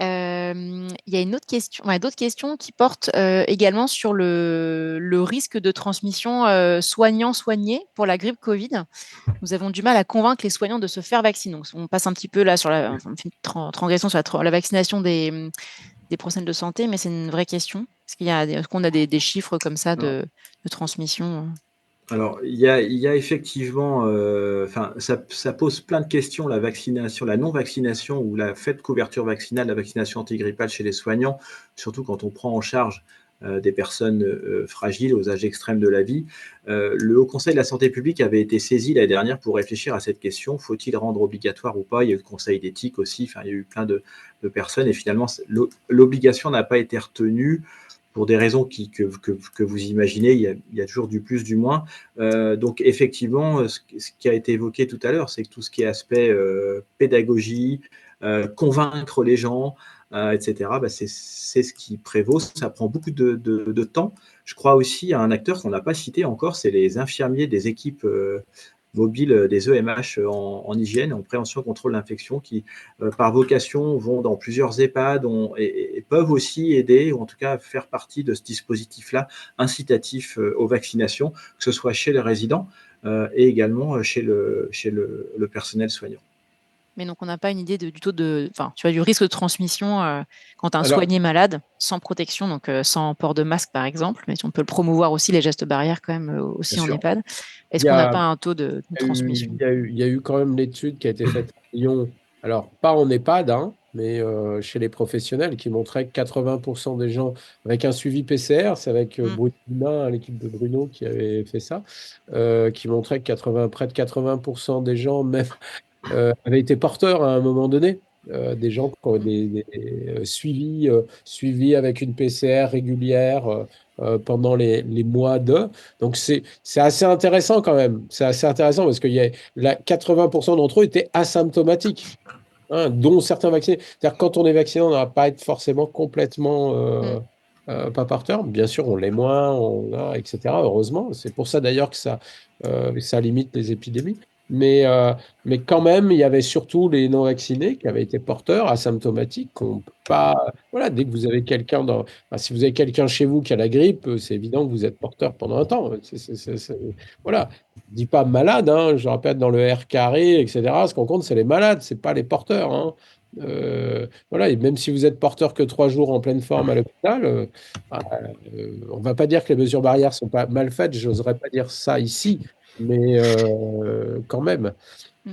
Il y a une autre question, d'autres questions qui portent également sur le risque de transmission soignant-soigné pour la grippe Covid. Nous avons du mal à convaincre les soignants de se faire vacciner. Donc, on passe un petit peu là sur on fait une transgression sur la vaccination des professionnels de santé, mais c'est une vraie question. Est-ce qu'on a des chiffres comme ça de transmission? Alors, il y a effectivement, ça pose plein de questions, la vaccination, la non-vaccination ou la faible couverture vaccinale, la vaccination antigrippale chez les soignants, surtout quand on prend en charge des personnes fragiles aux âges extrêmes de la vie. Le Haut Conseil de la santé publique avait été saisi l'année dernière pour réfléchir à cette question. Faut-il rendre obligatoire ou pas? Il y a eu le Conseil d'éthique aussi, il y a eu plein de personnes et finalement, l'obligation n'a pas été retenue pour des raisons que vous imaginez, il y a toujours du plus, du moins. Donc effectivement, ce qui a été évoqué tout à l'heure, c'est que tout ce qui est aspect pédagogie, convaincre les gens, etc., c'est ce qui prévaut. Ça prend beaucoup de temps. Je crois aussi à un acteur qu'on n'a pas cité encore, c'est les infirmiers des équipes mobiles des EMH en hygiène, en prévention contrôle d'infection, qui, par vocation, vont dans plusieurs EHPAD et peuvent aussi aider, ou en tout cas faire partie de ce dispositif-là incitatif aux vaccinations, que ce soit chez les résidents et également chez le personnel soignant. Mais donc, on n'a pas une idée du taux du risque de transmission quand un Alors, soigné est malade, sans protection, donc sans port de masque, par exemple. Mais si on peut le promouvoir aussi, les gestes barrières, quand même, aussi Bien en sûr. EHPAD. Est-ce il y qu'on n'a a, pas un taux de transmission? il y a eu quand même l'étude qui a été faite à Lyon, alors pas en EHPAD, hein, mais chez les professionnels, qui montrait que 80% des gens, avec un suivi PCR, c'est avec Bruno Dumas, l'équipe de Bruno qui avait fait ça, qui montrait que près de 80% des gens même avaient été porteurs à un moment donné. Des gens qui ont des suivis avec une PCR régulière pendant les mois de. Donc, c'est assez intéressant quand même. C'est assez intéressant parce que 80% d'entre eux étaient asymptomatiques, hein, dont certains vaccinés. C'est-à-dire que quand on est vacciné, on ne va pas être forcément complètement pas porteur. Bien sûr, on l'est moins, etc. Heureusement. C'est pour ça d'ailleurs que ça limite les épidémies. Mais quand même, il y avait surtout les non-vaccinés qui avaient été porteurs, asymptomatiques, qu'on peut pas. Voilà, dès que vous avez si vous avez quelqu'un chez vous qui a la grippe, c'est évident que vous êtes porteur pendant un temps. Voilà. Je dis pas malade, hein, je répète, dans le R carré, etc. Ce qu'on compte, c'est les malades, c'est pas les porteurs, hein. Voilà, et même si vous êtes porteur que 3 jours en pleine forme à l'hôpital, on va pas dire que les mesures barrières sont pas mal faites, j'oserais pas dire ça ici, mais quand même,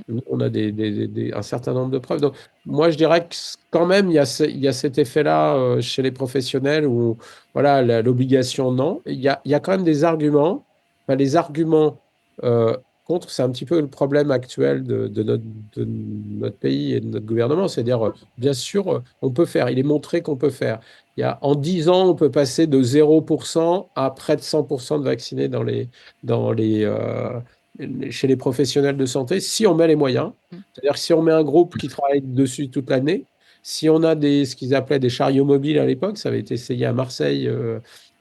nous, on a un certain nombre de preuves. Donc, moi, je dirais que quand même, il y a cet effet-là chez les professionnels où, voilà, l'obligation, non. Il y a quand même des arguments. Enfin, les arguments euh, contre, c'est un petit peu le problème actuel de notre pays et de notre gouvernement. C'est-à-dire, bien sûr, on peut faire. Il est montré qu'on peut faire. En 10 ans, on peut passer de 0% à près de 100% de vaccinés dans chez les professionnels de santé, si on met les moyens. C'est-à-dire que si on met un groupe qui travaille dessus toute l'année, si on a ce qu'ils appelaient des chariots mobiles à l'époque, ça avait été essayé à Marseille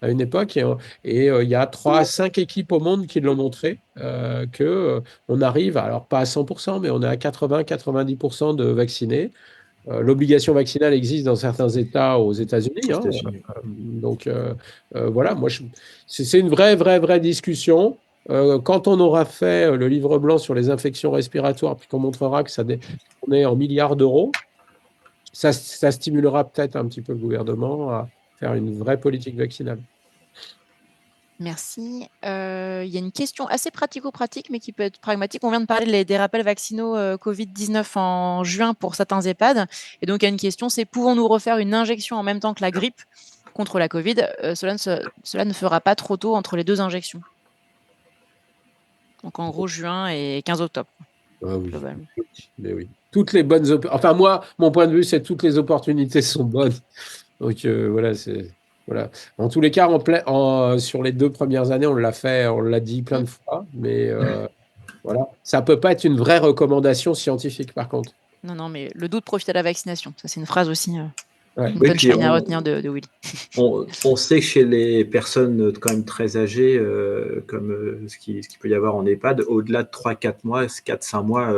à une époque, et il y a 3 à 5 équipes au monde qui l'ont montré, qu'on arrive, alors pas à 100%, mais on est à 80-90% de vaccinés. L'obligation vaccinale existe dans certains États aux États-Unis. Hein. États-Unis. Donc, voilà, moi, c'est une vraie discussion. Quand on aura fait le livre blanc sur les infections respiratoires, puis qu'on montrera que on est en milliards d'euros, ça stimulera peut-être un petit peu le gouvernement à faire une vraie politique vaccinale. Merci. Il y a une question assez pratico-pratique, mais qui peut être pragmatique. On vient de parler des rappels vaccinaux Covid-19 en juin pour certains EHPAD. Et donc, il y a une question, c'est pouvons-nous refaire une injection en même temps que la grippe contre la Covid? Cela ne fera pas trop tôt entre les 2 injections. Donc, en gros, juin et 15 octobre. Ah oui. Globalement. Mais oui. Toutes les bonnes enfin, moi, mon point de vue, c'est que toutes les opportunités sont bonnes. Donc, voilà, voilà. En tous les cas, sur les 2 premières années, on l'a dit plein de fois, mais voilà. Ça ne peut pas être une vraie recommandation scientifique, par contre. Non, mais le doute profite à la vaccination. Ça, c'est une phrase aussi, Ouais. une punchline à retenir de Willy. On sait que chez les personnes quand même très âgées, comme ce qui peut y avoir en EHPAD, au-delà de 3-4 mois, 4-5 mois,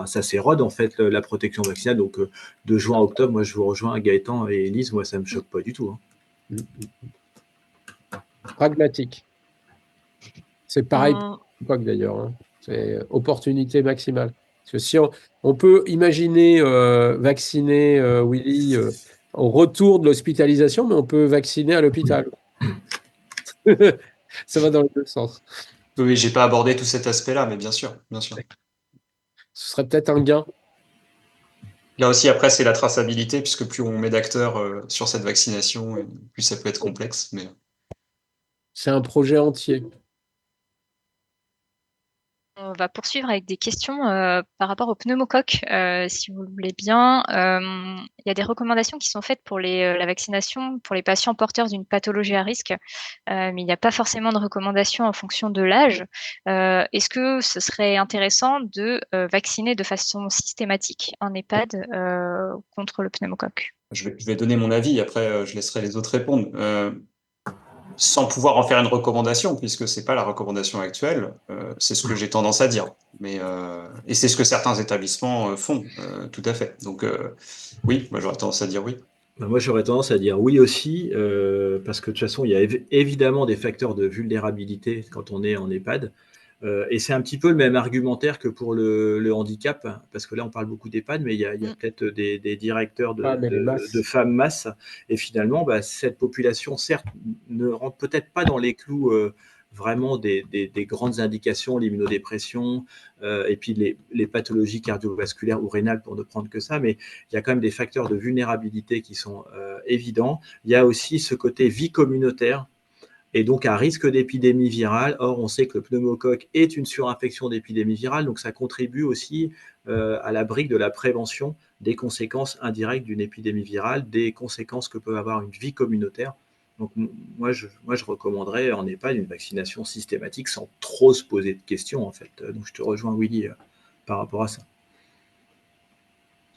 ça s'érode en fait la protection vaccinale. Donc de juin à octobre, moi je vous rejoins, Gaëtan et Élise, moi ça ne me choque pas du tout. Hein. Pragmatique. C'est pareil pour l'époque d'ailleurs. Hein. C'est opportunité maximale. Parce que si on peut imaginer vacciner Willy au retour de l'hospitalisation, mais on peut vacciner à l'hôpital. Ça va dans les 2 sens. Oui, j'ai pas abordé tout cet aspect-là, mais bien sûr, bien sûr. Ce serait peut-être un gain. Là aussi, après, c'est la traçabilité, puisque plus on met d'acteurs sur cette vaccination, plus ça peut être complexe. Mais... C'est un projet entier. On va poursuivre avec des questions par rapport au pneumocoque, si vous le voulez bien. Il y a des recommandations qui sont faites pour la vaccination pour les patients porteurs d'une pathologie à risque, mais il n'y a pas forcément de recommandations en fonction de l'âge. Est-ce que ce serait intéressant de vacciner de façon systématique en EHPAD contre le pneumocoque? Je vais donner mon avis, après je laisserai les autres répondre. Sans pouvoir en faire une recommandation, puisque c'est pas la recommandation actuelle, c'est ce que j'ai tendance à dire. Et c'est ce que certains établissements font, tout à fait. Donc oui, moi j'aurais tendance à dire oui. Moi, j'aurais tendance à dire oui aussi, parce que de toute façon, il y a évidemment des facteurs de vulnérabilité quand on est en EHPAD. Et c'est un petit peu le même argumentaire que pour le handicap, parce que là, on parle beaucoup d'EHPAD, mais il y a peut-être des directeurs de femmes masses. Et finalement, cette population, certes, ne rentre peut-être pas dans les clous vraiment des grandes indications, l'immunodépression, et puis les pathologies cardiovasculaires ou rénales, pour ne prendre que ça, mais il y a quand même des facteurs de vulnérabilité qui sont évidents. Il y a aussi ce côté vie communautaire, et donc à risque d'épidémie virale. Or, on sait que le pneumocoque est une surinfection d'épidémie virale, donc ça contribue aussi à la brique de la prévention des conséquences indirectes d'une épidémie virale, des conséquences que peut avoir une vie communautaire. Donc moi, je recommanderais en EHPAD une vaccination systématique sans trop se poser de questions, en fait. Donc je te rejoins, Willy, par rapport à ça.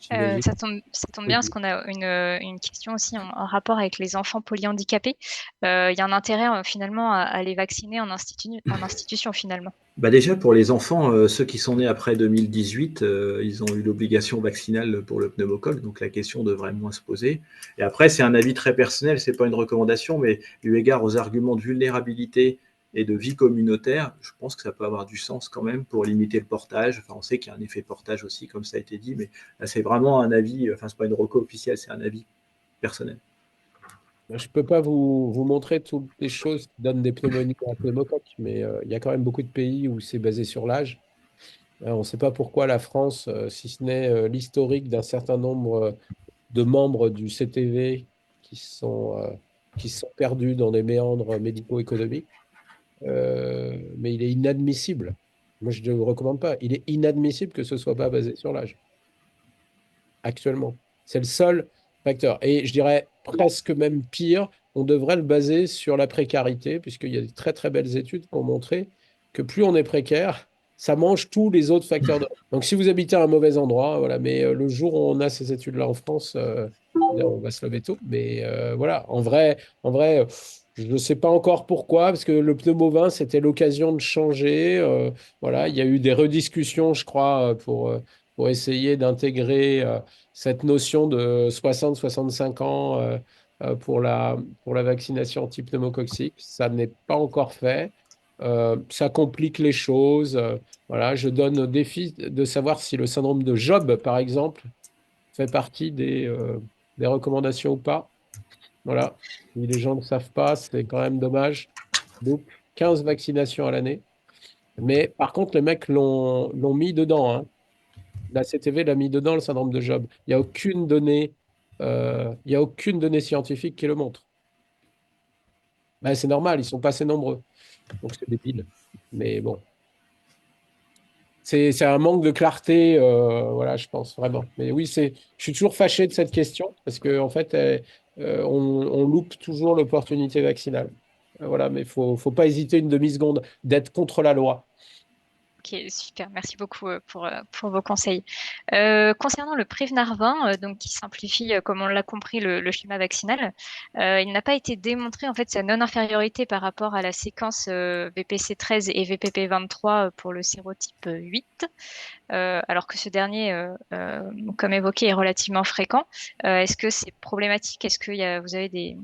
Ça tombe bien parce qu'on a une question aussi en rapport avec les enfants polyhandicapés. Il y a un intérêt finalement à les vacciner en institution finalement. Déjà pour les enfants, ceux qui sont nés après 2018, ils ont eu l'obligation vaccinale pour le pneumocoque, donc la question devrait moins se poser. Et après, c'est un avis très personnel, c'est pas une recommandation, mais eu égard aux arguments de vulnérabilité et de vie communautaire, je pense que ça peut avoir du sens quand même pour limiter le portage. Enfin, on sait qu'il y a un effet portage aussi, comme ça a été dit, mais là, c'est vraiment un avis, enfin, c'est pas une reco officielle, c'est un avis personnel. Je ne peux pas vous montrer toutes les choses qui donnent des pneumonies à pneumocoque, mais il y a quand même beaucoup de pays où c'est basé sur l'âge. On ne sait pas pourquoi la France, si ce n'est l'historique d'un certain nombre de membres du CTV qui sont perdus dans des méandres médico-économiques, mais il est inadmissible. Moi, je ne le recommande pas. Il est inadmissible que ce ne soit pas basé sur l'âge. Actuellement. C'est le seul facteur. Et je dirais presque même pire, on devrait le baser sur la précarité, puisqu'il y a des très très belles études qui ont montré que plus on est précaire, ça mange tous les autres facteurs. Donc si vous habitez à un mauvais endroit, voilà, mais le jour où on a ces études-là en France, on va se lever tôt. Mais voilà, en vrai, je ne sais pas encore pourquoi, parce que le pneumovin, c'était l'occasion de changer. Voilà, il y a eu des rediscussions, je crois, pour pour essayer d'intégrer cette notion de 60-65 ans pour la vaccination anti-pneumococcique. Ça n'est pas encore fait. Ça complique les choses. Voilà, je donne au défi de savoir si le syndrome de Job, par exemple, fait partie des recommandations ou pas. Voilà. Si les gens ne savent pas, c'est quand même dommage. Donc, 15 vaccinations à l'année. Mais par contre, les mecs l'ont mis dedans, hein. La CTV l'a mis dedans, le syndrome de Job. Il y a aucune donnée scientifique qui le montre. Ben, c'est normal, ils sont pas assez nombreux. Donc c'est débile. Mais bon. C'est un manque de clarté, voilà, je pense vraiment. Mais oui, je suis toujours fâché de cette question parce que en fait, on loupe toujours l'opportunité vaccinale. Voilà, mais faut pas hésiter une demi-seconde d'être contre la loi. Ok, super. Merci beaucoup pour vos conseils. Concernant le Prevnar 20, donc qui simplifie, comme on l'a compris, le schéma vaccinal, il n'a pas été démontré en fait sa non-infériorité par rapport à la séquence VPC 13 et VPP 23 pour le sérotype 8, alors que ce dernier, comme évoqué, est relativement fréquent. Est-ce que c'est problématique? Est-ce que vous avez des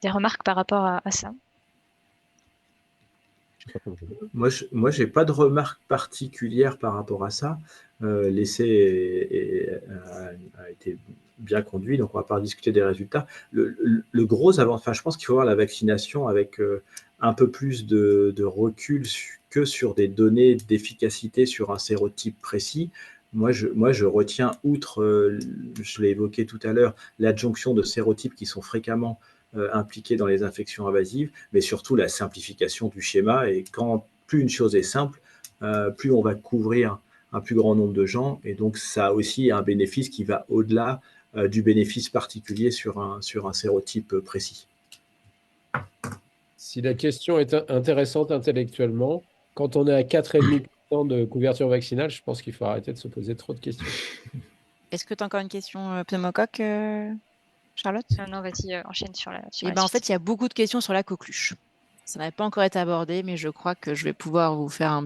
remarques par rapport à ça? Moi, j'ai pas de remarque particulière par rapport à ça. L'essai a été bien conduit, donc on va pas discuter des résultats. Le gros avantage, enfin, je pense qu'il faut voir la vaccination avec un peu plus de recul que sur des données d'efficacité sur un sérotype précis. Moi, je retiens, outre, je l'ai évoqué tout à l'heure, l'adjonction de sérotypes qui sont fréquemment impliqués dans les infections invasives, mais surtout la simplification du schéma. Et quand plus une chose est simple, plus on va couvrir un plus grand nombre de gens. Et donc, ça a aussi un bénéfice qui va au-delà du bénéfice particulier sur un sérotype précis. Si la question est intéressante intellectuellement, quand on est à 4,5% de couverture vaccinale, je pense qu'il faut arrêter de se poser trop de questions. Est-ce que tu as encore une question pneumocoque, Charlotte? Non, vas-y, enchaîne sur Eh la ben, en suite. fait, il y a beaucoup de questions sur la coqueluche. Ça n'avait pas encore été abordé, mais je crois que je vais pouvoir vous faire un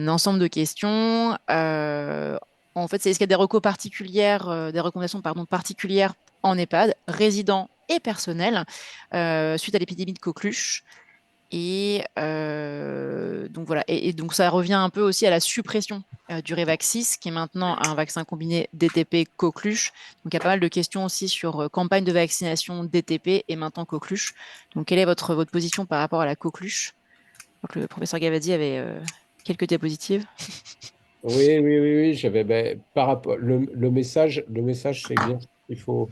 ensemble de questions. En fait, c'est est-ce qu'il y a des des recommandations pardon, particulières en EHPAD, résidents et personnels, suite à l'épidémie de coqueluche? Donc voilà. Et donc ça revient un peu aussi à la suppression du Révaxis, qui est maintenant un vaccin combiné DTP coqueluche. Donc il y a pas mal de questions aussi sur campagne de vaccination DTP et maintenant coqueluche. Donc quelle est votre position par rapport à la coqueluche? Donc, le professeur Gavadi avait quelques diapositives. Oui, oui, oui, oui. Par rapport, le message, c'est bien qu'il faut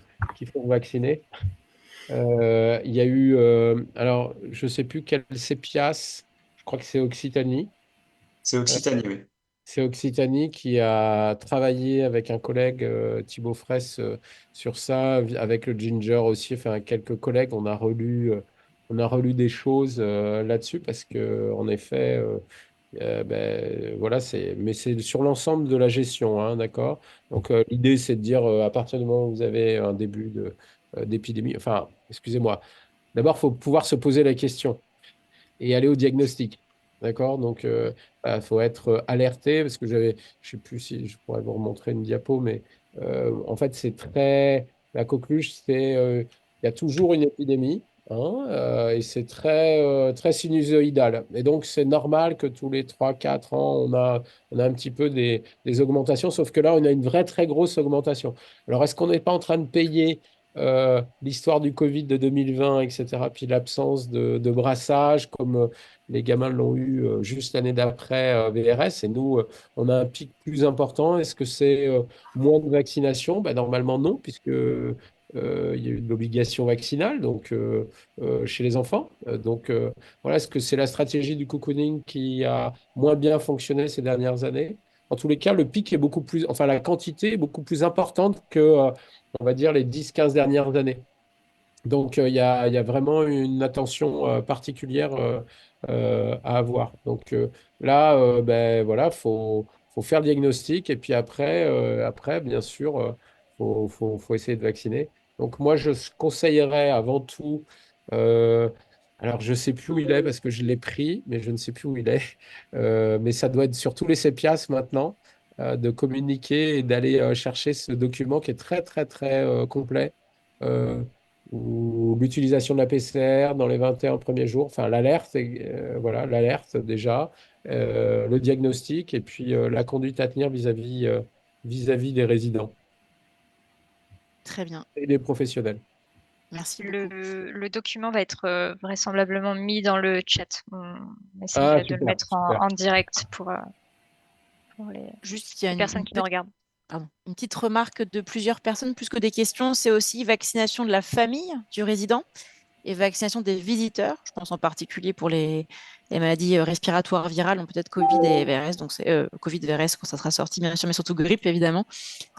vacciner. Il y a eu, alors, je ne sais plus quel CEPIAS, je crois que c'est Occitanie. C'est Occitanie, oui. C'est Occitanie qui a travaillé avec un collègue, Thibaut Fraisse, sur ça, avec le Ginger aussi, enfin, quelques collègues. On a relu des choses là-dessus parce que, en effet, voilà, mais c'est sur l'ensemble de la gestion, hein, d'accord? Donc, l'idée, c'est de dire, à partir du moment où vous avez un début d'épidémie, enfin, excusez-moi, d'abord, il faut pouvoir se poser la question et aller au diagnostic. D'accord? Donc, il faut être alerté parce que je ne sais plus si je pourrais vous remontrer une diapo, mais en fait, la coqueluche, il y a toujours une épidémie, hein, et c'est très sinusoïdal. Et donc, c'est normal que tous les 3-4 ans, on a un petit peu des augmentations, sauf que là, on a une vraie très grosse augmentation. Alors, est-ce qu'on n'est pas en train de payer l'histoire du Covid de 2020, etc., puis l'absence de brassage, comme les gamins l'ont eu juste l'année d'après VRS, et nous, on a un pic plus important. Est-ce que c'est moins de vaccination? Ben, normalement, non, puisque il y a eu de l'obligation vaccinale donc, chez les enfants. Voilà, est-ce que c'est la stratégie du cocooning qui a moins bien fonctionné ces dernières années? En tous les cas, le pic est beaucoup plus, enfin, la quantité est beaucoup plus importante que on va dire, les 10-15 dernières années. Donc, il y a vraiment une attention particulière à avoir. Donc, là, ben, voilà, faut faire le diagnostic et puis après bien sûr, faut essayer de vacciner. Donc, moi, je conseillerais avant tout, euh, alors je ne sais plus où il est parce que je l'ai pris, mais je ne sais plus où il est. Mais ça doit être sur tous les CEPIAS maintenant. de communiquer et d'aller chercher ce document qui est très, très, très complet, où l'utilisation de la PCR dans les 21 premiers jours, enfin l'alerte, voilà, l'alerte déjà, le diagnostic et puis la conduite à tenir vis-à-vis des résidents Très bien. et des professionnels. Merci beaucoup. Le document va être vraisemblablement mis dans le chat. On essaye Ah, de le super, mettre super. en direct pour Juste, il y a les personnes qui nous regardent. une petite remarque de plusieurs personnes, plus que des questions, c'est aussi vaccination de la famille du résident et vaccination des visiteurs. Je pense en particulier pour les maladies respiratoires virales, donc peut-être Covid et VRS, donc c'est Covid, VRS quand ça sera sorti, bien sûr, mais surtout grippe, évidemment.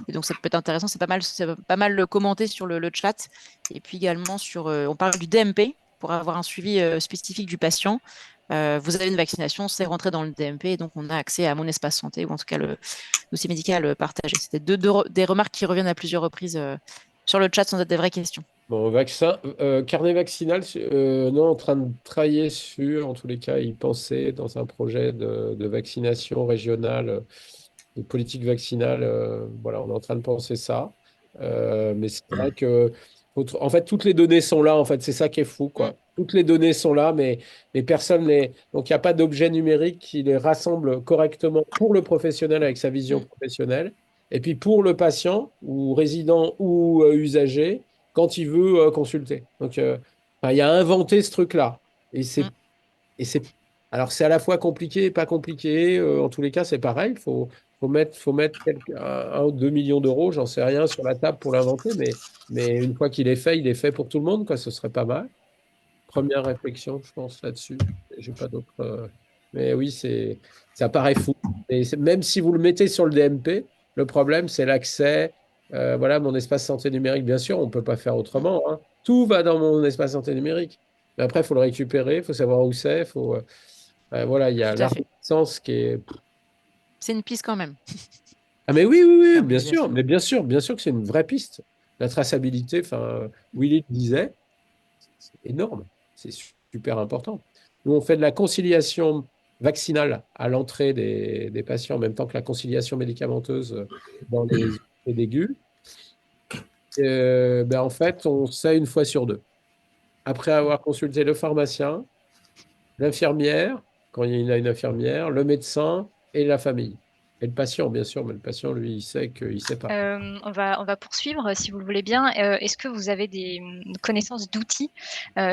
Et donc ça peut être intéressant, c'est pas mal commenté sur le chat. Et puis également on parle du DMP pour avoir un suivi spécifique du patient. Vous avez une vaccination, c'est rentré dans le DMP, et donc on a accès à mon espace santé, ou en tout cas le dossier médical partagé. C'était des remarques qui reviennent à plusieurs reprises sur le chat sans être des vraies questions. Bon, carnet vaccinal, non, en train de travailler sur, en tous les cas, y penser dans un projet de vaccination régionale, de politique vaccinale. Voilà, on est en train de penser ça. Mais c'est vrai que, en fait, toutes les données sont là. En fait, c'est ça qui est fou, quoi. Toutes les données sont là, mais personne n'est. Donc, il n'y a pas d'objet numérique qui les rassemble correctement pour le professionnel avec sa vision professionnelle, et puis pour le patient ou résident ou usager quand il veut consulter. Donc, enfin, il a inventé ce truc-là. Et c'est, et c'est, alors, c'est à la fois compliqué et pas compliqué. En tous les cas, c'est pareil. Faut mettre un ou 2 millions d'euros, j'en sais rien, sur la table pour l'inventer. Mais une fois qu'il est fait, il est fait pour tout le monde, quoi. Ce serait pas mal. Première réflexion, je pense, là-dessus. J'ai pas d'autres. Mais oui, ça paraît fou. Et même si vous le mettez sur le DMP, le problème, c'est l'accès. Voilà, mon espace santé numérique, bien sûr, on ne peut pas faire autrement, hein. Tout va dans mon espace santé numérique. Mais après, il faut le récupérer, il faut savoir où c'est. Voilà, il y a Tout à fait. l'arborescence qui est. C'est une piste quand même. Ah, mais oui, oui, oui, bien sûr. Harmonisation. Mais bien sûr que c'est une vraie piste. La traçabilité, enfin, Willy le disait, c'est énorme. C'est super important. Nous, on fait de la conciliation vaccinale à l'entrée des patients en même temps que la conciliation médicamenteuse dans les unités d'aigus. Ben, en fait, on sait une fois sur deux. Après avoir consulté le pharmacien, l'infirmière, quand il y a une infirmière, le médecin et la famille. Et le patient, bien sûr, mais le patient, lui, il sait qu'il ne sait pas. On va poursuivre si vous le voulez bien. Est-ce que vous avez des connaissances d'outils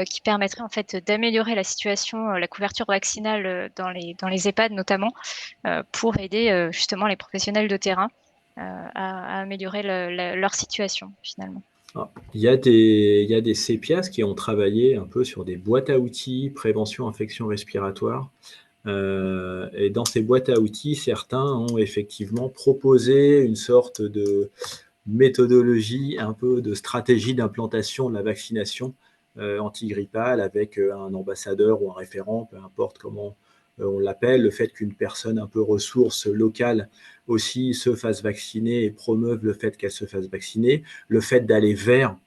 qui permettraient en fait d'améliorer la situation, la couverture vaccinale dans les EHPAD notamment, pour aider justement les professionnels de terrain à améliorer leur situation finalement? Alors, il y a des CEPIAS qui ont travaillé un peu sur des boîtes à outils prévention infection respiratoire. Et dans ces boîtes à outils, certains ont effectivement proposé une sorte de méthodologie, un peu de stratégie d'implantation de la vaccination antigrippale avec un ambassadeur ou un référent, peu importe comment on l'appelle, le fait qu'une personne un peu ressource locale aussi se fasse vacciner et promeuve le fait qu'elle se fasse vacciner, le fait d'aller vers.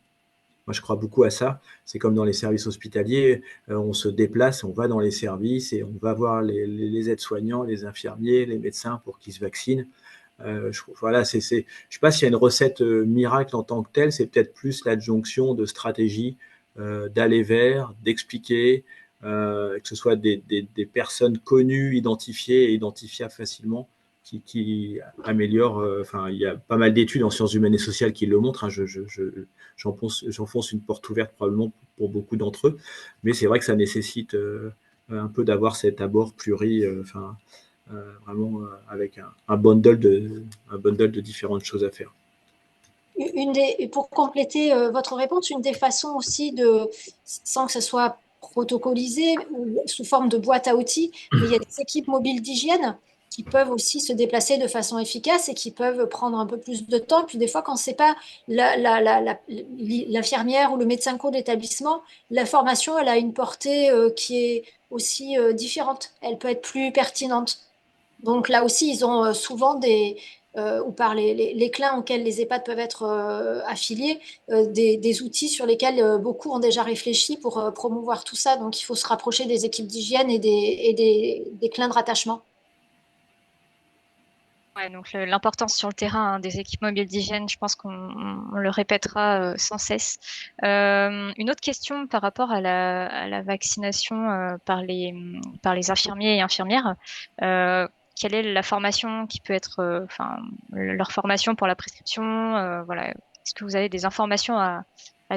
Moi, je crois beaucoup à ça. C'est comme dans les services hospitaliers, on se déplace, on va dans les services et on va voir les aides-soignants, les infirmiers, les médecins pour qu'ils se vaccinent. Voilà, je ne sais pas s'il y a une recette miracle en tant que telle, c'est peut-être plus l'adjonction de stratégies, d'aller vers, d'expliquer, que ce soit des personnes connues, identifiées et identifiables facilement, qui améliorent. Enfin, il y a pas mal d'études en sciences humaines et sociales qui le montrent, hein. J'enfonce une porte ouverte probablement pour beaucoup d'entre eux, mais c'est vrai que ça nécessite un peu d'avoir cet abord vraiment avec un bundle de différentes choses à faire. Pour compléter votre réponse, une des façons aussi sans que ce soit protocolisé ou sous forme de boîte à outils, mais il y a des équipes mobiles d'hygiène qui peuvent aussi se déplacer de façon efficace et qui peuvent prendre un peu plus de temps. Puis des fois, quand c'est pas l'infirmière ou le médecin co de l'établissement, l'information, elle a une portée qui est aussi différente. Elle peut être plus pertinente. Donc là aussi, ils ont souvent ou par les clins auxquels les EHPAD peuvent être affiliés, des outils sur lesquels beaucoup ont déjà réfléchi pour promouvoir tout ça. Donc il faut se rapprocher des équipes d'hygiène et des clins de rattachement. Ouais, donc l'importance sur le terrain des équipes mobiles d'hygiène, je pense qu'on le répétera sans cesse. Une autre question par rapport à la vaccination par les infirmiers et infirmières. Quelle est la formation qui peut être, enfin, leur formation pour la prescription, voilà. Est-ce que vous avez des informations à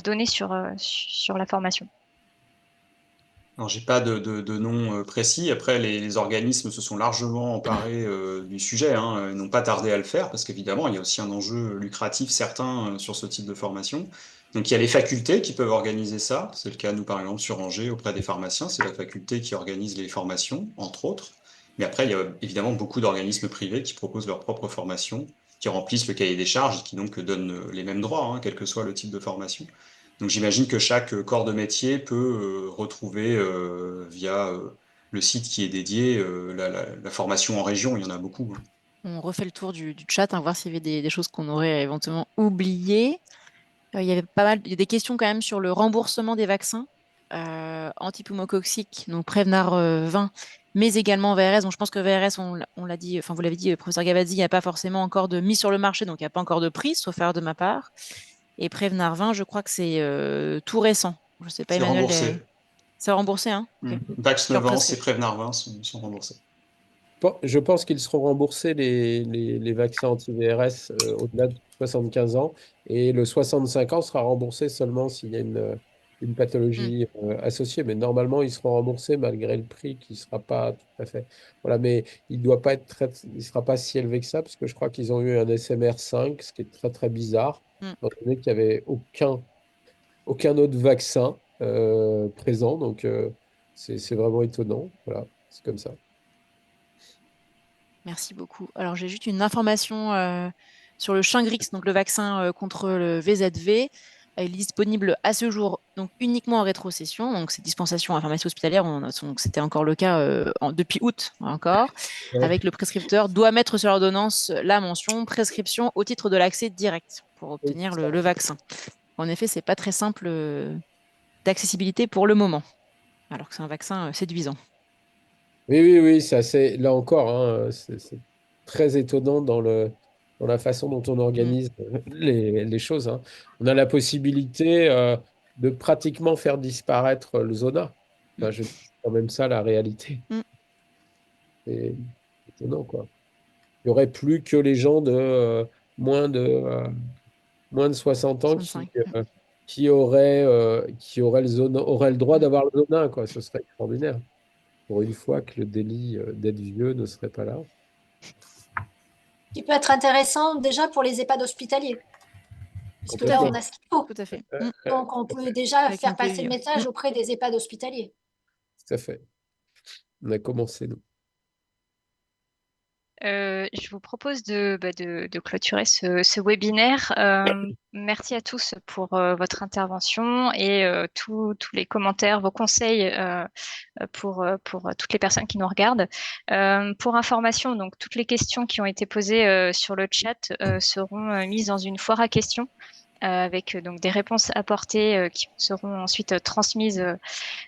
donner sur la formation? Alors, j'ai pas de nom précis. Après, les organismes se sont largement emparés du sujet, hein, et n'ont pas tardé à le faire, parce qu'évidemment, il y a aussi un enjeu lucratif certain sur ce type de formation. Donc, il y a les facultés qui peuvent organiser ça. C'est le cas, nous, par exemple, sur Angers, auprès des pharmaciens. C'est la faculté qui organise les formations, entre autres. Mais après, il y a évidemment beaucoup d'organismes privés qui proposent leurs propres formations, qui remplissent le cahier des charges et qui donc donnent les mêmes droits, hein, quel que soit le type de formation. Donc j'imagine que chaque corps de métier peut retrouver via le site qui est dédié la formation en région, il y en a beaucoup, hein. On refait le tour du chat, voir s'il y avait des choses qu'on aurait éventuellement oubliées. Il y avait il y a des questions quand même sur le remboursement des vaccins antipneumococciques, donc Prevnar 20, mais également VRS. Donc je pense que VRS, on l'a dit, enfin vous l'avez dit, professeur Gavazzi, il n'y a pas forcément encore de mise sur le marché, donc il n'y a pas encore de prix, sauf erreur de ma part. Et Prevnar 20, je crois que c'est tout récent. Je ne sais pas, C'est Emmanuel, remboursé. c'est remboursé, hein? Ok. Vax Sur 9 ans, et prescription. Prevnar 20 sont remboursés. Je pense qu'ils seront remboursés, les vaccins anti-VRS au-delà de 75 ans. Et le 65 ans sera remboursé seulement s'il y a une Hmm. pathologie associée. Mais normalement, ils seront remboursés malgré le prix qui ne sera pas tout à fait. Voilà, mais il doit pas être il sera pas si élevé que ça, parce que je crois qu'ils ont eu un SMR 5, ce qui est très très bizarre, Hmm. étant donné qu'il n'y avait aucun autre vaccin présent. Donc, c'est vraiment étonnant. Voilà, c'est comme ça. Merci beaucoup. Alors, j'ai juste une information sur le Shingrix, donc le vaccin contre le VZV. Il est disponible à ce jour donc uniquement en rétrocession. Donc, c'est dispensation à pharmacie hospitalière. C'était encore le cas depuis août encore. Ouais. Avec le prescripteur doit mettre sur l'ordonnance la mention prescription au titre de l'accès direct pour Oui, obtenir c'est ça. le vaccin. En effet, c'est pas très simple d'accessibilité pour le moment, alors que c'est un vaccin séduisant. Oui, oui, oui, c'est assez, là encore, hein, c'est très étonnant dans la façon dont on Mm, organise les choses, hein. On a la possibilité de pratiquement faire disparaître le zona. Enfin, mm, c'est quand même ça la réalité. mm. C'est étonnant, quoi. Il n'y aurait plus que les gens de moins de euh, moins de 60 ans 65. qui auraient le droit Mm. d'avoir le zona, quoi. Ce serait extraordinaire. Pour une fois que le délit d'être vieux ne serait pas là. Qui peut être intéressant déjà pour les EHPAD hospitaliers, puisque Tout à là, Complètement. on fait. a ce qu'il faut. Tout à fait. Donc, on peut déjà Avec une faire passer PUI. le message auprès des EHPAD hospitaliers. Tout à fait. On a commencé, nous. Je vous propose de clôturer ce webinaire. Merci à tous pour votre intervention et tous les commentaires, vos conseils pour toutes les personnes qui nous regardent. Pour information, donc toutes les questions qui ont été posées sur le chat seront mises dans une foire à questions avec donc des réponses apportées qui seront ensuite transmises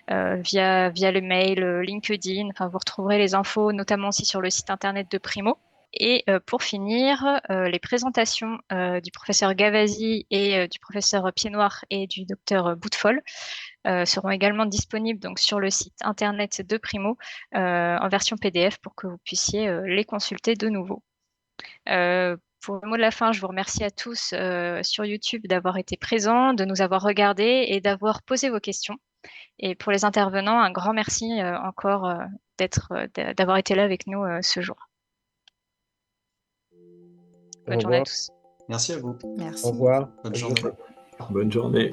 via le mail, LinkedIn. Enfin, vous retrouverez les infos notamment aussi sur le site internet de Primo. Et pour finir, les présentations du professeur Gavazzi et du professeur Piednoir et du docteur Boutefol seront également disponibles donc sur le site internet de Primo en version PDF pour que vous puissiez les consulter de nouveau. Pour le mot de la fin, je vous remercie à tous sur YouTube d'avoir été présents, de nous avoir regardés et d'avoir posé vos questions. Et pour les intervenants, un grand merci encore d'avoir été là avec nous ce jour. Au Bonne journée à revoir. tous. Merci à vous. Au Merci. revoir. Bonne Bonne journée. journée. Bonne journée.